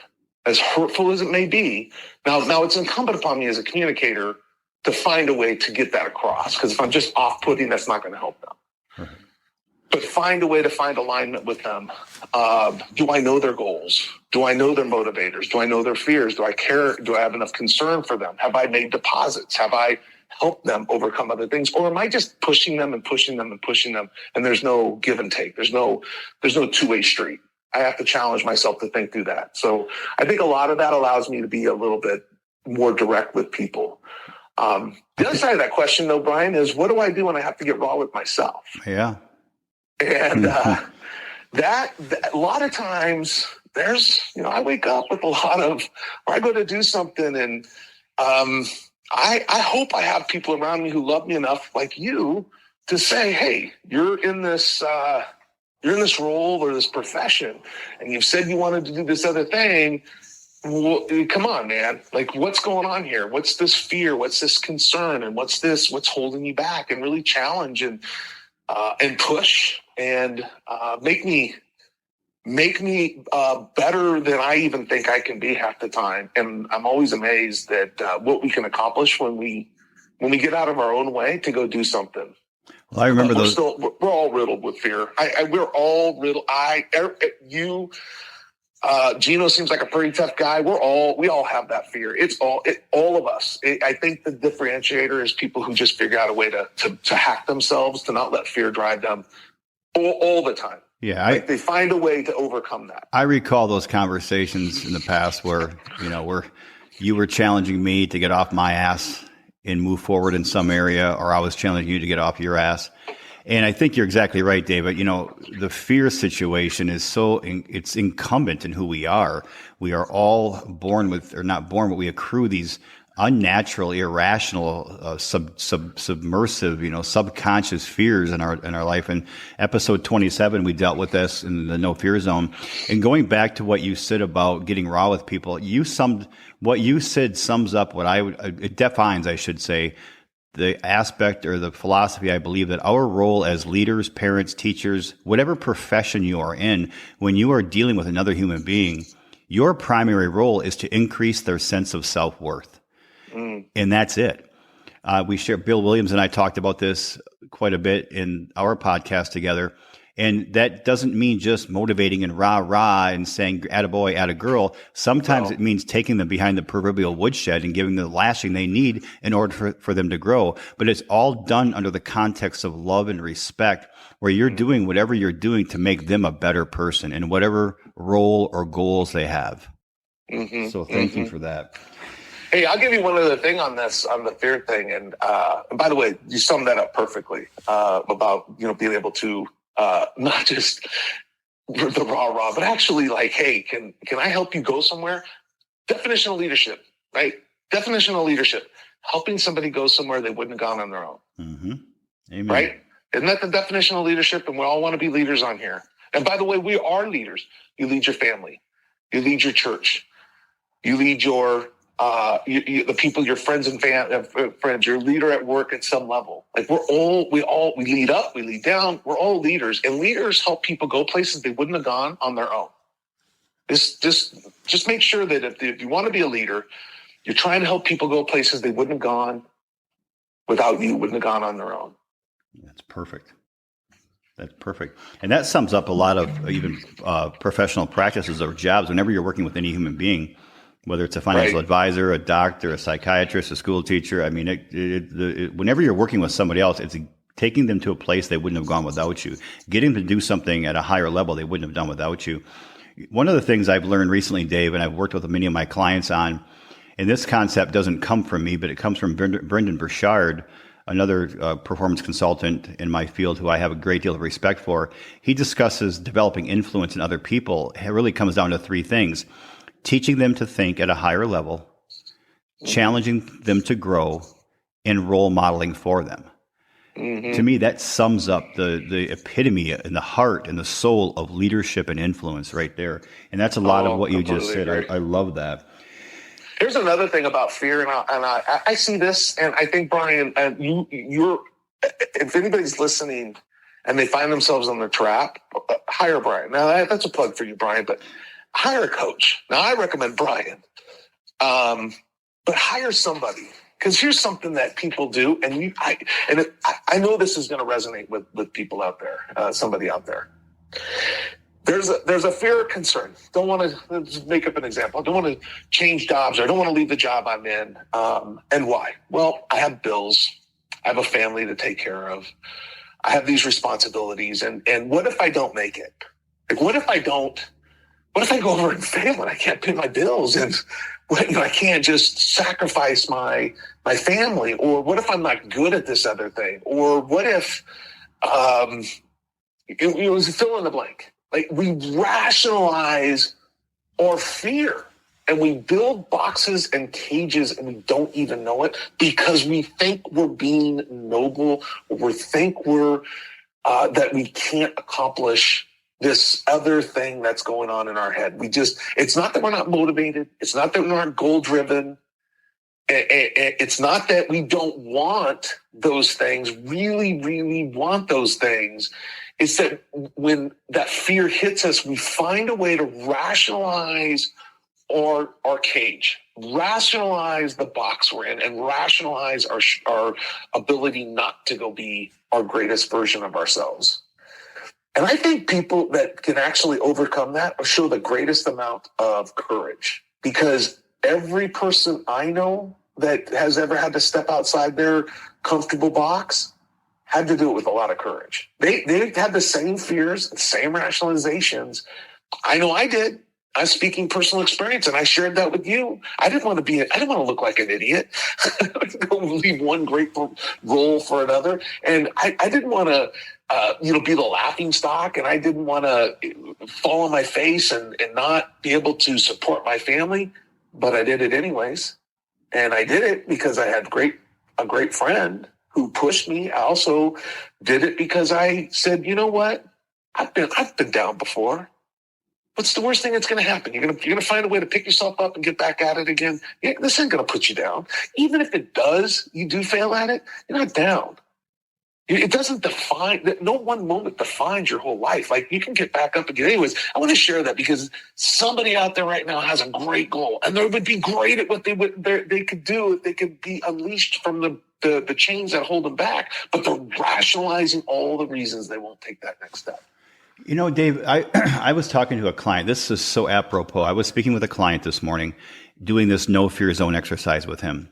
As hurtful as it may be. Now it's incumbent upon me as a communicator to find a way to get that across. Because if I'm just off-putting, that's not going to help them. Mm-hmm. But find a way to find alignment with them. Do I know their goals? Do I know their motivators? Do I know their fears? Do I care? Do I have enough concern for them? Have I made deposits? Have I helped them overcome other things? Or am I just pushing them and pushing them and pushing them? And there's no give and take. There's no two-way street. I have to challenge myself to think through that. So I think a lot of that allows me to be a little bit more direct with people. The other side of that question, though, Brian, is what do I do when I have to get raw with myself? Yeah. And that a lot of times there's, I wake up with a lot of, or I go to do something and I hope I have people around me who love me enough like you to say, hey, you're in this role or this profession and you've said you wanted to do this other thing. Well, come on, man. Like, what's going on here? What's this fear? What's this concern? And what's holding you back? And really challenge and push and make me better than I even think I can be half the time. And I'm always amazed that what we can accomplish when we get out of our own way to go do something. Well, I remember those. We're all riddled with fear. We're all riddled. Gino seems like a pretty tough guy. We all have that fear. All of us. I think the differentiator is people who just figure out a way to hack themselves, to not let fear drive them all the time. Yeah. They find a way to overcome that. I recall those conversations in the past where you were challenging me to get off my ass and move forward in some area, or I was challenging you to get off your ass. And I think you're exactly right, David. The fear situation is it's incumbent in who we are. We are all born with, or not born, but we accrue these unnatural, irrational, submersive, subconscious fears in our life. In episode 27, we dealt with this in the No Fear Zone. And going back to what you said about getting raw with people, what you said sums up it defines, I should say, the aspect or the philosophy, I believe, that our role as leaders, parents, teachers, whatever profession you are in, when you are dealing with another human being, your primary role is to increase their sense of self-worth. And that's it. Bill Williams and I talked about this quite a bit in our podcast together. And that doesn't mean just motivating and rah and saying attaboy, attagirl. Sometimes it means taking them behind the proverbial woodshed and giving them the lashing they need in order for them to grow. But it's all done under the context of love and respect, where you're doing whatever you're doing to make them a better person in whatever role or goals they have. Mm-hmm. So thank you for that. Hey, I'll give you one other thing on this, on the fear thing. And by the way, you summed that up perfectly about, being able to not just the rah, but actually like, hey, can I help you go somewhere? Definition of leadership, right? Definition of leadership, helping somebody go somewhere they wouldn't have gone on their own. Mm-hmm. Amen. Right? Isn't that the definition of leadership? And we all want to be leaders on here. And by the way, we are leaders. You lead your family. You lead your church. You lead your the people, your friends and friends, your leader at work at some level. Like we lead up, we lead down. We're all leaders, and leaders help people go places they wouldn't have gone on their own. Just make sure that if you want to be a leader, you're trying to help people go places they wouldn't have gone without you, wouldn't have gone on their own. That's perfect. That's perfect. And that sums up a lot of even professional practices or jobs. Whenever you're working with any human being, whether it's a financial advisor, a doctor, a psychiatrist, a school teacher. I mean, whenever you're working with somebody else, it's taking them to a place they wouldn't have gone without you, getting them to do something at a higher level they wouldn't have done without you. One of the things I've learned recently, Dave, and I've worked with many of my clients on, and this concept doesn't come from me, but it comes from Brendan Burchard, another performance consultant in my field who I have a great deal of respect for. He discusses developing influence in other people. It really comes down to three things: teaching them to think at a higher level, challenging them to grow, and role modeling for them. Mm-hmm. To me, that sums up the epitome and the heart and the soul of leadership and influence right there. And that's a lot of what you just said. I love that. Here's another thing about fear, and I see this, and I think, Brian, you're if anybody's listening and they find themselves on the trap, hire Brian. Now, that's a plug for you, Brian, but hire a coach. Now, I recommend Brian, but hire somebody. Because here's something that people do, and I know this is going to resonate with people out there, somebody out there. There's a fear or concern. Don't want to, let's make up an example. I don't want to change jobs, or I don't want to leave the job I'm in. And why? Well, I have bills. I have a family to take care of. I have these responsibilities. And what if I don't make it? Like, what if I go over and fail and I can't pay my bills? And I can't just sacrifice my family. Or what if I'm not good at this other thing? Or what if it was fill in the blank? Like, we rationalize our fear and we build boxes and cages and we don't even know it because we think we're being noble, or we think we're that we can't accomplish this other thing that's going on in our head. It's not that we're not motivated. It's not that we aren't goal-driven. It's not that we don't want those things, really, really want those things. It's that when that fear hits us, we find a way to rationalize our cage, rationalize the box we're in, and rationalize our ability not to go be our greatest version of ourselves. And I think people that can actually overcome that or show the greatest amount of courage, because every person I know that has ever had to step outside their comfortable box had to do it with a lot of courage. They had the same fears, the same rationalizations. I know I did. I'm speaking personal experience, and I shared that with you. I didn't want to look like an idiot. Go leave one great role for another. And I didn't want to be the laughing stock, and I didn't want to fall on my face and not be able to support my family, but I did it anyways. And I did it because I had a great friend who pushed me. I also did it because I said, you know what? I've been down before. What's the worst thing that's going to happen? You're going to find a way to pick yourself up and get back at it again. Yeah, this ain't going to put you down. Even if it does, you do fail at it, you're not down. It doesn't define, no one moment defines your whole life. Like, you can get back up again. Anyways, I want to share that because somebody out there right now has a great goal, and they would be great at what they could do if they could be unleashed from the chains that hold them back, but they're rationalizing all the reasons they won't take that next step. You know, Dave, I was talking to a client. This is so apropos. I was speaking with a client this morning, doing this no fear zone exercise with him.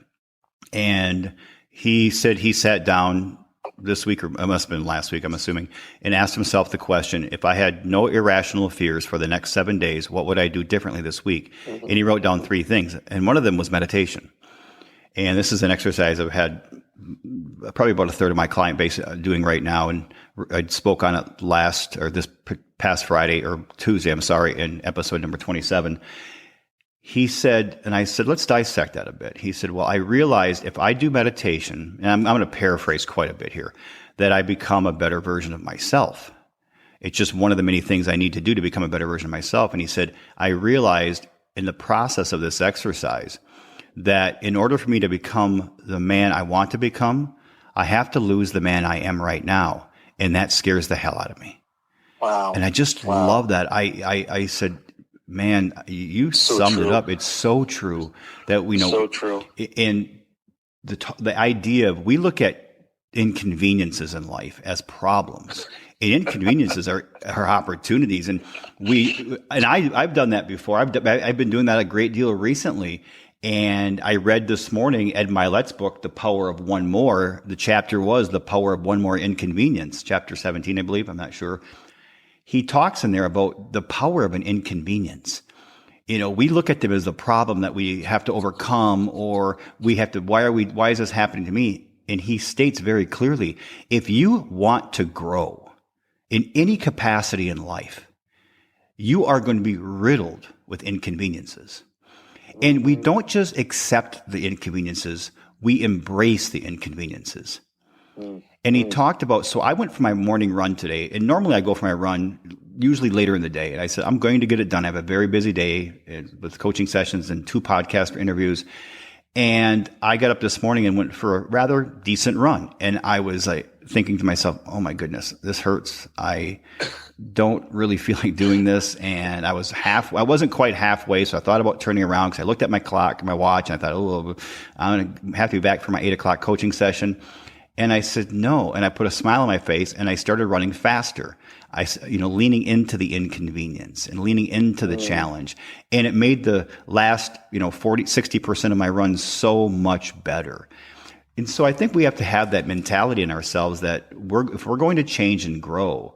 And he said he sat down this week, or it must have been last week, I'm assuming, and asked himself the question, if I had no irrational fears for the next 7 days, what would I do differently this week? Mm-hmm. And he wrote down 3 things. And one of them was meditation. And this is an exercise I've had probably about a third of my client base doing right now. And I spoke on it this past Friday or Tuesday, in episode number 27. He said, and I said, let's dissect that a bit. He said, well, I realized if I do meditation, and I'm going to paraphrase quite a bit here, that I become a better version of myself. It's just one of the many things I need to do to become a better version of myself. And he said, I realized in the process of this exercise that in order for me to become the man I want to become, I have to lose the man I am right now. And that scares the hell out of me. Wow. And I just love that. I said, man, you summed it up. It's so true that we know. So true. And the idea of, we look at inconveniences in life as problems. And inconveniences are opportunities. And I've done that before. I've been doing that a great deal recently. And I read this morning Ed Milet's book, The Power of One More. The chapter was The Power of One More Inconvenience, chapter 17, I believe. I'm not sure. He talks in there about the power of an inconvenience. We look at them as a problem that we have to overcome, or why is this happening to me? And he states very clearly, if you want to grow in any capacity in life, you are going to be riddled with inconveniences. And we don't just accept the inconveniences, we embrace the inconveniences. And he talked about, so I went for my morning run today, and normally I go for my run usually later in the day. And I said, I'm going to get it done. I have a very busy day with coaching sessions and 2 podcast interviews. And I got up this morning and went for a rather decent run. And I was like thinking to myself, oh my goodness, this hurts. I don't really feel like doing this. And I wasn't quite halfway. So I thought about turning around because I looked at my clock, my watch, and I thought, oh, I'm going to have to be back for my 8:00 coaching session. And I said, no. And I put a smile on my face and I started running faster. Leaning into the inconvenience and leaning into the challenge. And it made the last, 60% of my runs so much better. And so I think we have to have that mentality in ourselves that if we're going to change and grow,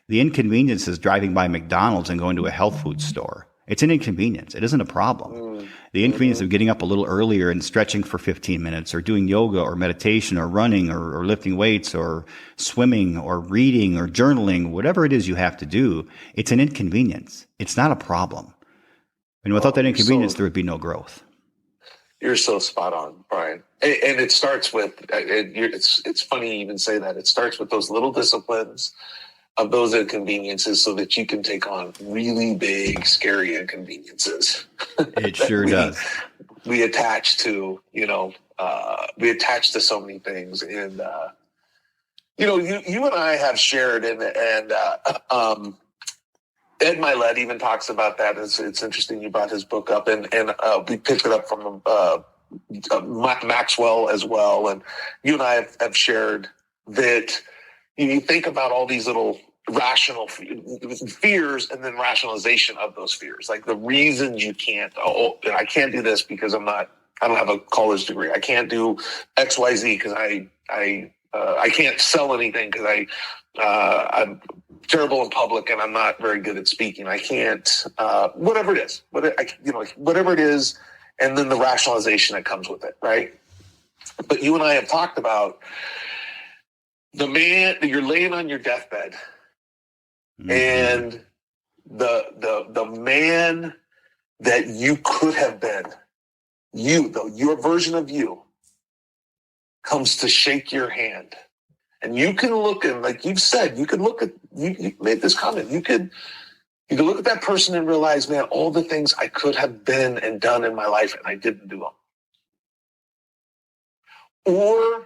the inconvenience is driving by McDonald's and going to a health food store. It's an inconvenience. It isn't a problem. The inconvenience of getting up a little earlier and stretching for 15 minutes or doing yoga or meditation or running or lifting weights or swimming or reading or journaling, whatever it is you have to do, it's an inconvenience. It's not a problem. And without that inconvenience, there would be no growth. You're so spot on, Brian. And it starts with, it's funny you even say that. It starts with those little disciplines of those inconveniences so that you can take on really big, scary inconveniences. It sure does. We attach to, so many things. And, you and I have shared and Ed Milet even talks about that. It's interesting you brought his book up and we picked it up from Maxwell as well. And you and I have shared that you think about all these little rational fears and then rationalization of those fears. Like the reasons you can't, I can't do this because I don't have a college degree. I can't do XYZ because I can't sell anything because I'm terrible in public and I'm not very good at speaking. I can't, whatever it is, whatever it is. And then the rationalization that comes with it. Right. But you and I have talked about the man that you're laying on your deathbed and the man that you could have been, your version of you comes to shake your hand. And you can look and like you've said, you made this comment. You can look at that person and realize, man, all the things I could have been and done in my life and I didn't do them. Or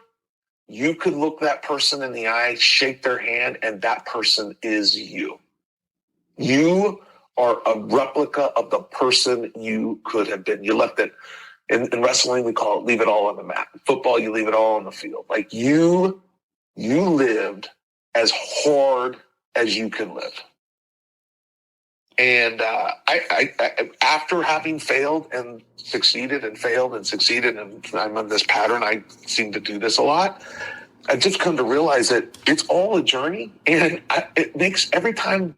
you could look that person in the eye, shake their hand, and that person is you. You are a replica of the person you could have been. You left it. In wrestling, we call it leave it all on the mat. Football, you leave it all on the field. Like you lived as hard as you could live. And I after having failed and succeeded and failed and succeeded, and I'm on this pattern, I seem to do this a lot. I've just come to realize that it's all a journey, and it makes every time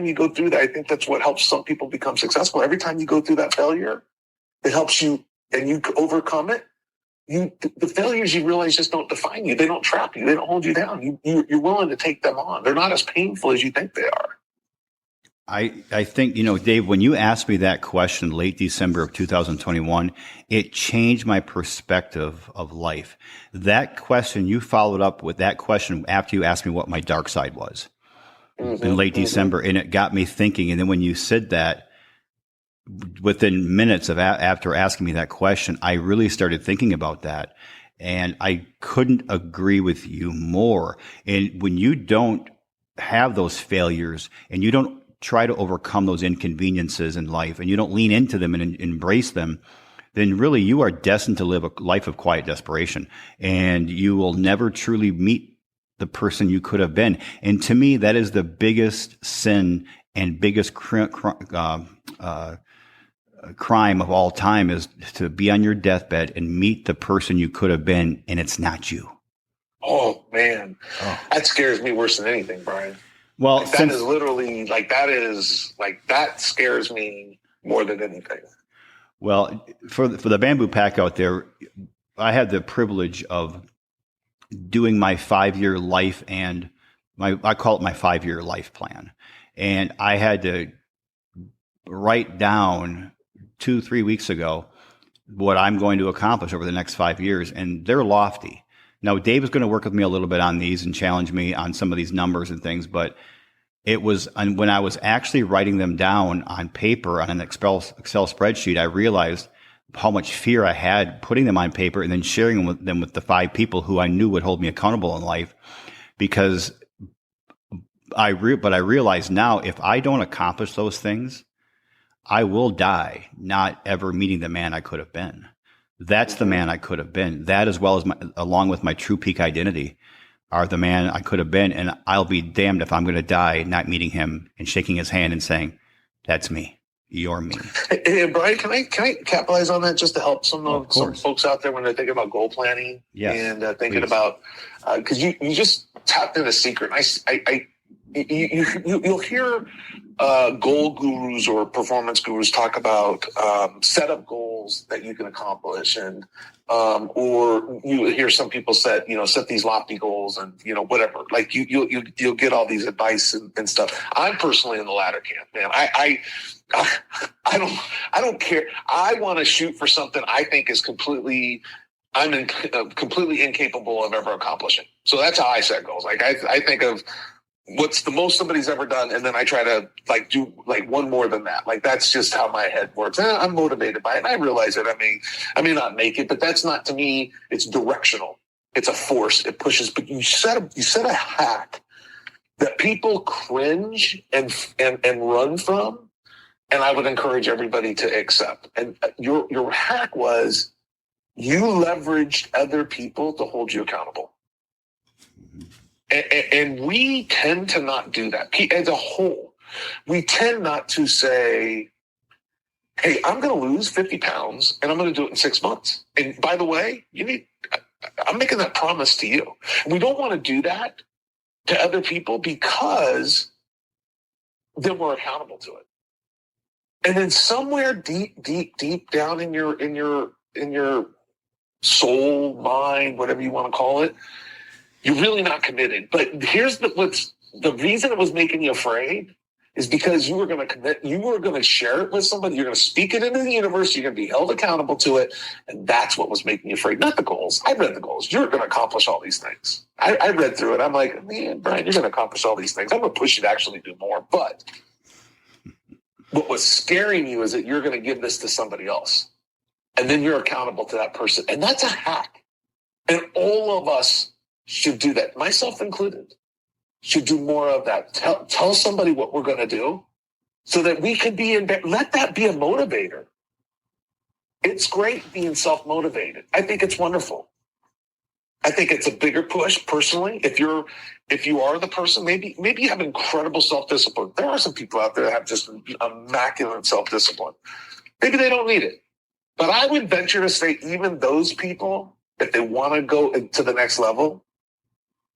you go through that, I think that's what helps some people become successful. Every time you go through that failure, it helps you, and you overcome it. The failures you realize just don't define you. They don't trap you. They don't hold you down. You're willing to take them on. They're not as painful as you think they are. I think, Dave, when you asked me that question late December of 2021, it changed my perspective of life. That question, you followed up with that question after you asked me what my dark side was in late December, and it got me thinking. And then when you said that, within minutes of after asking me that question, I really started thinking about that. And I couldn't agree with you more. And when you don't have those failures and you don't try to overcome those inconveniences in life and you don't lean into them and embrace them, then really you are destined to live a life of quiet desperation, and you will never truly meet the person you could have been. And to me, that is the biggest sin and biggest crime of all time is to be on your deathbed and meet the person you could have been, and it's not you. Oh man, that scares me worse than anything, Brian. Well, like, that is literally that scares me more than anything. Well, for the bamboo pack out there, I had the privilege of doing my 5-year life and I call it my 5-year life plan. And I had to write down 2-3 weeks ago what I'm going to accomplish over the next 5 years. And they're lofty. Now, Dave is going to work with me a little bit on these and challenge me on some of these numbers and things, but it was when I was actually writing them down on paper on an Excel spreadsheet, I realized how much fear I had putting them on paper and then sharing them with the 5 people who I knew would hold me accountable in life. Because I realize now, if I don't accomplish those things, I will die not ever meeting the man I could have been. That's the man I could have been. That, as well as along with my true peak identity, are the man I could have been. And I'll be damned if I'm going to die not meeting him and shaking his hand and saying, "That's me. You're me." Hey, Brian, can I capitalize on that just to help some folks out there when they're thinking about goal planning? Yes, and thinking about, because you just tapped in a secret. You'll hear goal gurus or performance gurus talk about set up goals that you can accomplish, and or you hear some people set these lofty goals and whatever. Like you'll get all these advice and stuff. I'm personally in the latter camp, man. I don't care. I want to shoot for something I think is completely incapable of ever accomplishing. So that's how I set goals. Like I think of what's the most somebody's ever done, and then I try to do one more than that. Like that's just how my head works. And I'm motivated by it. And I realize that I may not make it, but that's not, to me, it's directional. It's a force. It pushes. But you set a hack that people cringe and run from, and I would encourage everybody to accept. And your hack was you leveraged other people to hold you accountable. And we tend to not do that as a whole. We tend not to say, "Hey, I'm going to lose 50 pounds and I'm going to do it in 6 months. And by the way, I'm making that promise to you." We don't want to do that to other people because then we're accountable to it. And then somewhere deep down in your soul, mind, whatever you want to call it, you're really not committed. But here's the reason it was making you afraid is because you were going to commit. You were going to share it with somebody. You're going to speak it into the universe. You're going to be held accountable to it. And that's what was making you afraid, not the goals. I read the goals. You're going to accomplish all these things. I read through it. I'm like, man, Brian, you're going to accomplish all these things. I'm going to push you to actually do more. But what was scaring you is that you're going to give this to somebody else. And then you're accountable to that person. And that's a hack. And all of us should do that, myself included, should do more of that. Tell somebody what we're going to do so that we can be let that be a motivator. It's great being self-motivated. I think it's wonderful. I think it's a bigger push personally. If you are the person, maybe you have incredible self-discipline. There are some people out there that have just immaculate self-discipline. Maybe they don't need it. But I would venture to say even those people, if they want to go to the next level,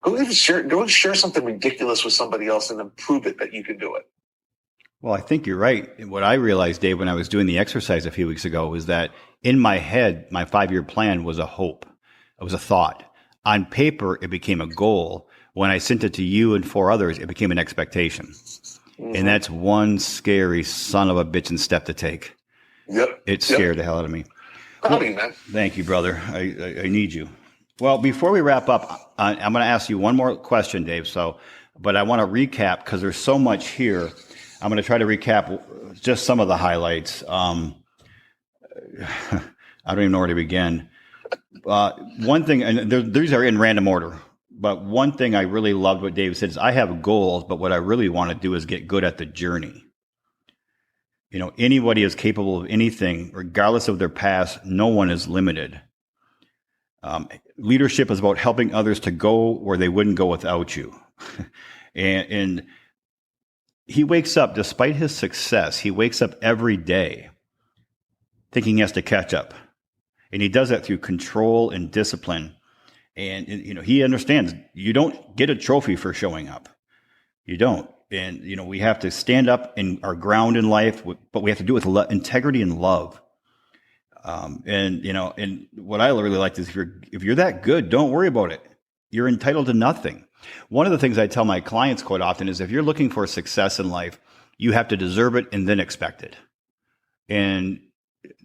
go share something ridiculous with somebody else and then prove it that you can do it. Well, I think you're right. What I realized, Dave, when I was doing the exercise a few weeks ago was that in my head, my 5-year plan was a hope. It was a thought. On paper, it became a goal. When I sent it to you and 4 others, it became an expectation. Mm-hmm. And that's one scary son of a bitchin' step to take. Yep. It scared the hell out of me. Proud of you, man. Thank you, brother. I need you. Well, before we wrap up, I'm going to ask you one more question, Dave. But I want to recap because there's so much here. I'm going to try to recap just some of the highlights. I don't even know where to begin. One thing, and these are in random order, but one thing I really loved what Dave said is I have goals, but what I really want to do is get good at the journey. Anybody is capable of anything, regardless of their past. No one is limited. Leadership is about helping others to go where they wouldn't go without you. and he wakes up, despite his success, he wakes up every day thinking he has to catch up. And he does that through control and discipline. And, he understands you don't get a trophy for showing up. You don't. And, we have to stand up in our ground in life, but we have to do it with integrity and love. And what I really like is if you're that good, don't worry about it. You're entitled to nothing. One of the things I tell my clients quite often is if you're looking for success in life, you have to deserve it and then expect it. And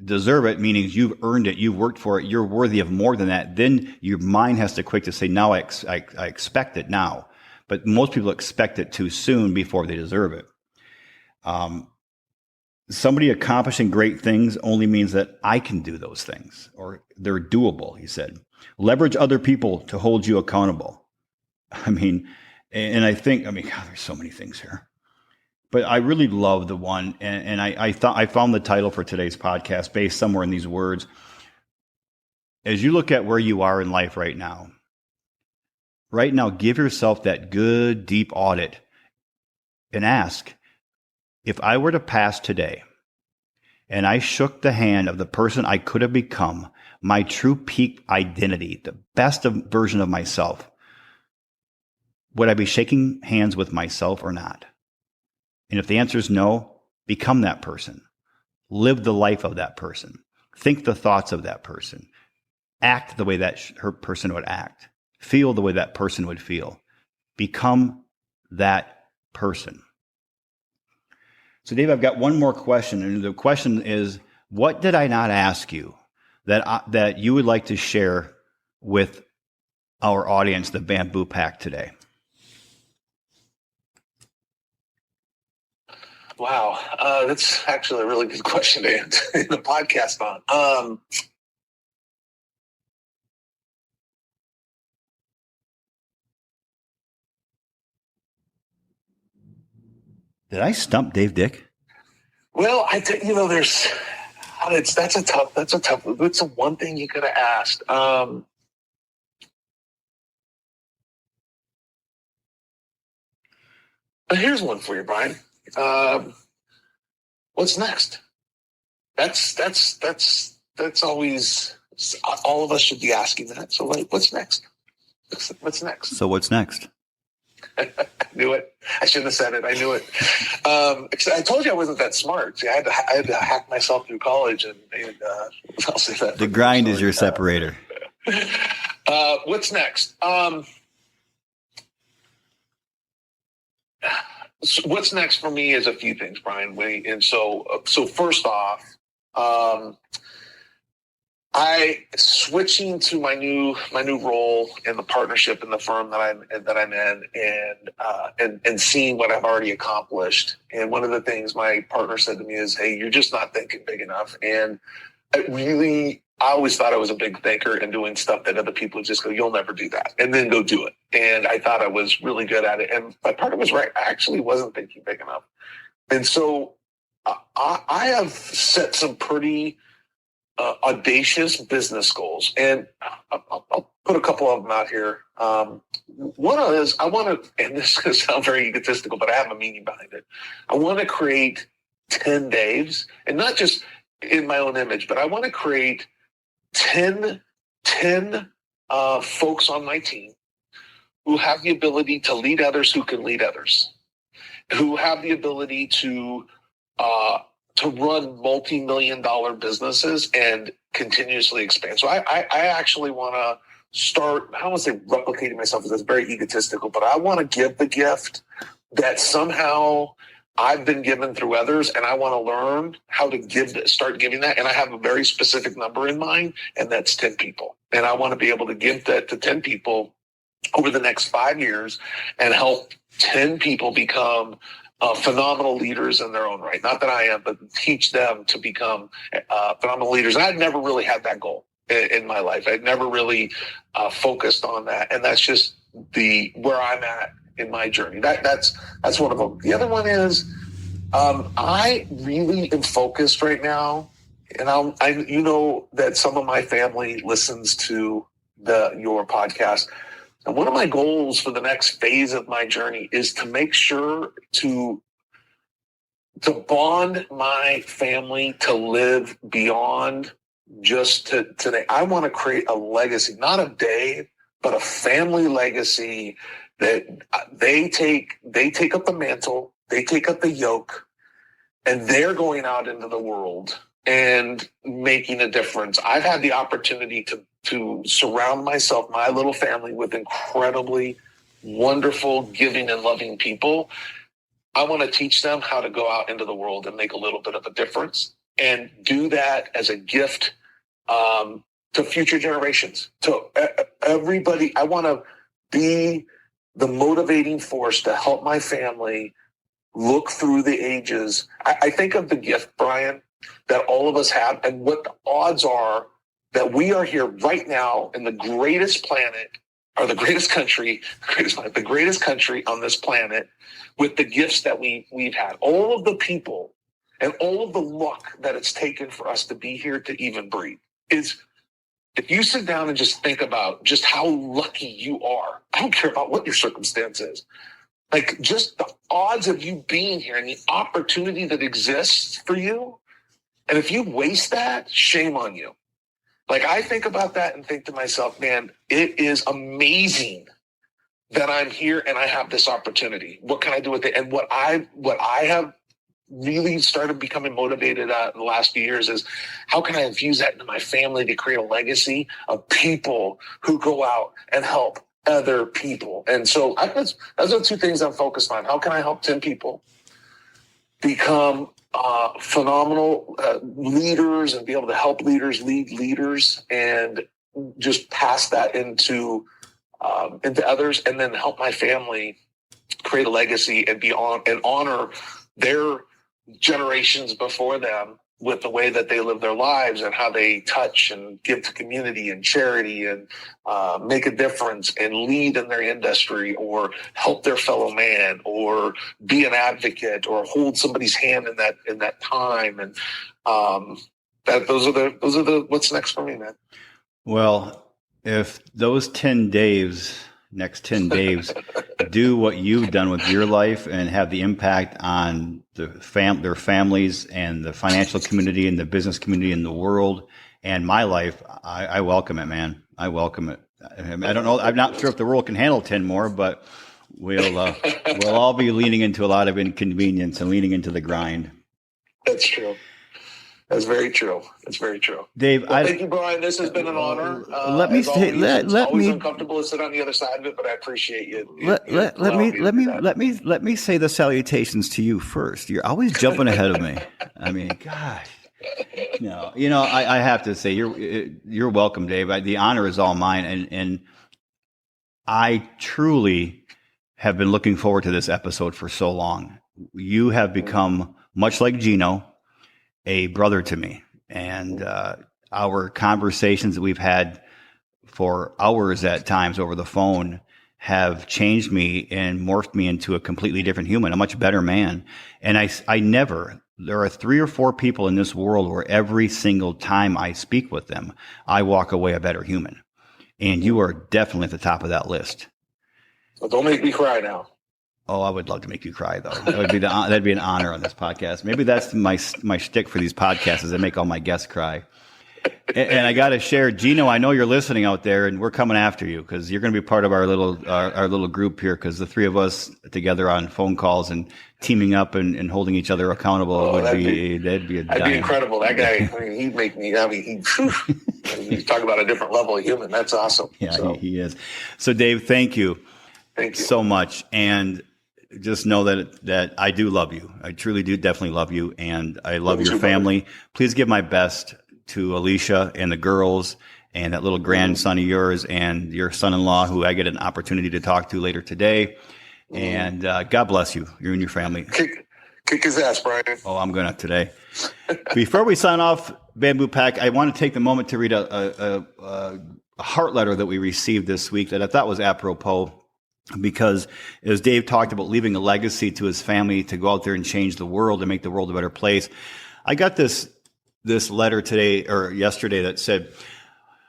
deserve it meaning you've earned it, you've worked for it, you're worthy of more than that. Then your mind has to quick to say, now I expect it now. But most people expect it too soon before they deserve it. Somebody accomplishing great things only means that I can do those things, or they're doable, he said. Leverage other people to hold you accountable. And I think, God, there's so many things here. But I really love the one, and I thought I found the title for today's podcast based somewhere in these words. As you look at where you are in life right now, give yourself that good, deep audit and ask, if I were to pass today and I shook the hand of the person I could have become, my true peak identity, the best version of myself, would I be shaking hands with myself or not? And if the answer is no, become that person. Live the life of that person. Think the thoughts of that person. Act the way that her person would act. Feel the way that person would feel. Become that person. So, Dave, I've got one more question. And the question is, what did I not ask you that you would like to share with our audience, the Bamboo Pack, today? Wow, that's actually a really good question to answer in the podcast on. Did I stump Dave Dick? Well, I think that's a tough. It's the one thing you could have asked. But here's one for you, Brian. What's next? That's always, all of us should be asking that. So, what's next? What's next? So what's next? I knew it. I shouldn't have said it. I knew it. I told you I wasn't that smart. See, I had to hack myself through college, and I'll say that. The grind is your separator. What's next? What's next for me is a few things, Brian. And so first off, I switching to my new role in the partnership in the firm that I'm in, and seeing what I've already accomplished. And one of the things my partner said to me is, "Hey, you're just not thinking big enough." And I always thought I was a big thinker and doing stuff that other people would just go, "You'll never do that," and then go do it. And I thought I was really good at it. And my partner was right. I actually wasn't thinking big enough. And so I have set some pretty audacious business goals. And I'll put a couple of them out here. One is I want to, and this is going to sound very egotistical, but I have a meaning behind it. I want to create 10 Daves, and not just in my own image, but I want to create 10 folks on my team who have the ability to lead others, who can lead others, who have the ability to run multi-million-dollar businesses and continuously expand. So I actually want to start, I don't want to say replicating myself, because that's very egotistical, but I want to give the gift that somehow I've been given through others, and I want to learn how to start giving that. And I have a very specific number in mind, and that's 10 people. And I want to be able to give that to 10 people over the next 5 years and help 10 people become phenomenal leaders in their own right. Not that I am, but teach them to become phenomenal leaders. And I'd never really had that goal in my life. I'd never really focused on that. And that's just where I'm at in my journey. That's one of them. The other one is I really am focused right now. And I that some of my family listens to your podcast. And one of my goals for the next phase of my journey is to make sure to to bond my family to live beyond just today. I want to create a legacy, not of Dave, but a family legacy that they take up the mantle, they take up the yoke, and they're going out into the world and making a difference. I've had the opportunity to surround myself, my little family, with incredibly wonderful, giving, and loving people. I want to teach them how to go out into the world and make a little bit of a difference, and do that as a gift to future generations, to everybody. I want to be the motivating force to help my family look through the ages. I think of the gift, Brian, that all of us have, and what the odds are that we are here right now in the greatest planet, or the greatest country, the greatest country on this planet, with the gifts that we've had. All of the people and all of the luck that it's taken for us to be here to even breathe is, if you sit down and just think about just how lucky you are, I don't care about what your circumstance is, like just the odds of you being here and the opportunity that exists for you. And if you waste that, shame on you. Like, I think about that and think to myself, man, it is amazing that I'm here and I have this opportunity. What can I do with it? And what I have really started becoming motivated at in the last few years is, how can I infuse that into my family to create a legacy of people who go out and help other people? And so those are two things I'm focused on. How can I help 10 people become phenomenal leaders and be able to help leaders lead leaders, and just pass that into others, and then help my family create a legacy and honor their generations before them with the way that they live their lives and how they touch and give to community and charity and make a difference and lead in their industry, or help their fellow man, or be an advocate, or hold somebody's hand in that time. And those are the what's next for me, man. Well, if those 10 Daves, next 10 Daves, do what you've done with your life and have the impact on their families and the financial community and the business community in the world and my life, I welcome it, man. I welcome it. I don't know. I'm not sure if the world can handle 10 more, but we'll all be leaning into a lot of inconvenience and leaning into the grind. That's true. That's very true. That's very true. Dave, thank you, Brian. This has been an honor. Let me say, it's always uncomfortable to sit on the other side of it, but I appreciate you. Let me say the salutations to you first. You're always jumping ahead of me. I mean, gosh. No, I have to say you're welcome, Dave. The honor is all mine, and I truly have been looking forward to this episode for so long. You have become, much like Gino, a brother to me, and our conversations that we've had for hours at times over the phone have changed me and morphed me into a completely different human, a much better man. And there are 3 or 4 people in this world where every single time I speak with them, I walk away a better human. And you are definitely at the top of that list. Well, don't make me cry now. Oh, I would love to make you cry, though. That'd be an honor on this podcast. Maybe that's my shtick for these podcasts, is I make all my guests cry. And I got to share, Gino, I know you're listening out there, and we're coming after you because you're going to be part of our little group here. Because the 3 of us together on phone calls and teaming up and holding each other accountable that'd be incredible. That guy, he'd make me. He's talking about a different level of human. That's awesome. Yeah, he is. So, Dave, thank you. Thank you so much. And just know that I do love you. I truly do definitely love you. And I love your family. Please give my best to Alicia and the girls and that little grandson of yours and your son-in-law, who I get an opportunity to talk to later today. And God bless you and your family. Kick his ass, Brian. Oh, I'm going to today. Before we sign off, Bamboo Pack, I want to take the moment to read a heart letter that we received this week that I thought was apropos. Because as Dave talked about leaving a legacy to his family to go out there and change the world and make the world a better place, I got this letter today or yesterday that said,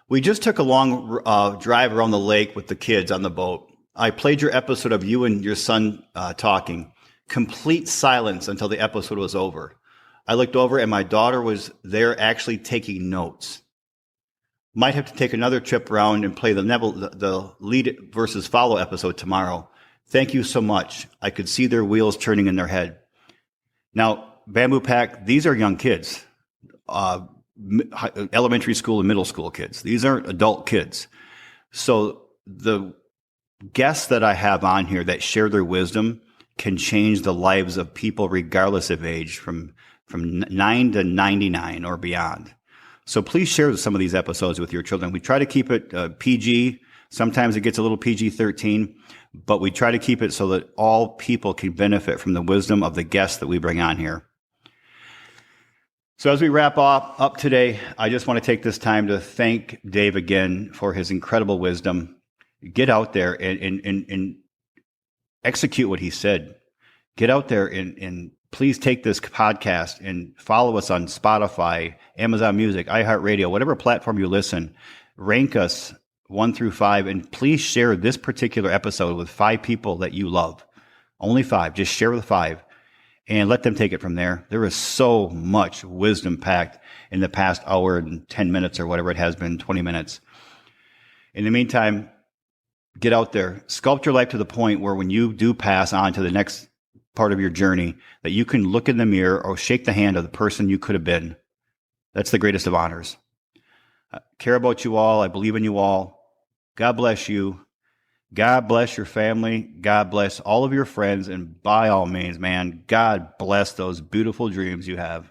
"We just took a long drive around the lake with the kids on the boat. I played your episode of you and your son talking. complete silence until the episode was over. I looked over and my daughter was there actually taking notes. Might have to take another trip around and play the lead versus follow episode tomorrow. Thank you so much. I could see their wheels turning in their head. Now, Bamboo Pack, these are young kids, elementary school and middle school kids. These aren't adult kids. So the guests that I have on here that share their wisdom can change the lives of people regardless of age, from 9 to 99 or beyond. So please share some of these episodes with your children. We try to keep it PG. Sometimes it gets a little PG-13, but we try to keep it so that all people can benefit from the wisdom of the guests that we bring on here. So as we wrap up today, I just want to take this time to thank Dave again for his incredible wisdom. Get out there and execute what he said. Get out there and please take this podcast and follow us on Spotify, Amazon Music, iHeartRadio, whatever platform you listen. Rank us 1 through 5, and please share this particular episode with 5 people that you love. Only 5. Just share with 5 and let them take it from there. There is so much wisdom packed in the past hour and 10 minutes or whatever it has been, 20 minutes. In the meantime, get out there, sculpt your life to the point where when you do pass on to the next part of your journey, that you can look in the mirror or shake the hand of the person you could have been. That's the greatest of honors. I care about you all. I believe in you all. God bless you. God bless your family. God bless all of your friends. And by all means, man, God bless those beautiful dreams you have.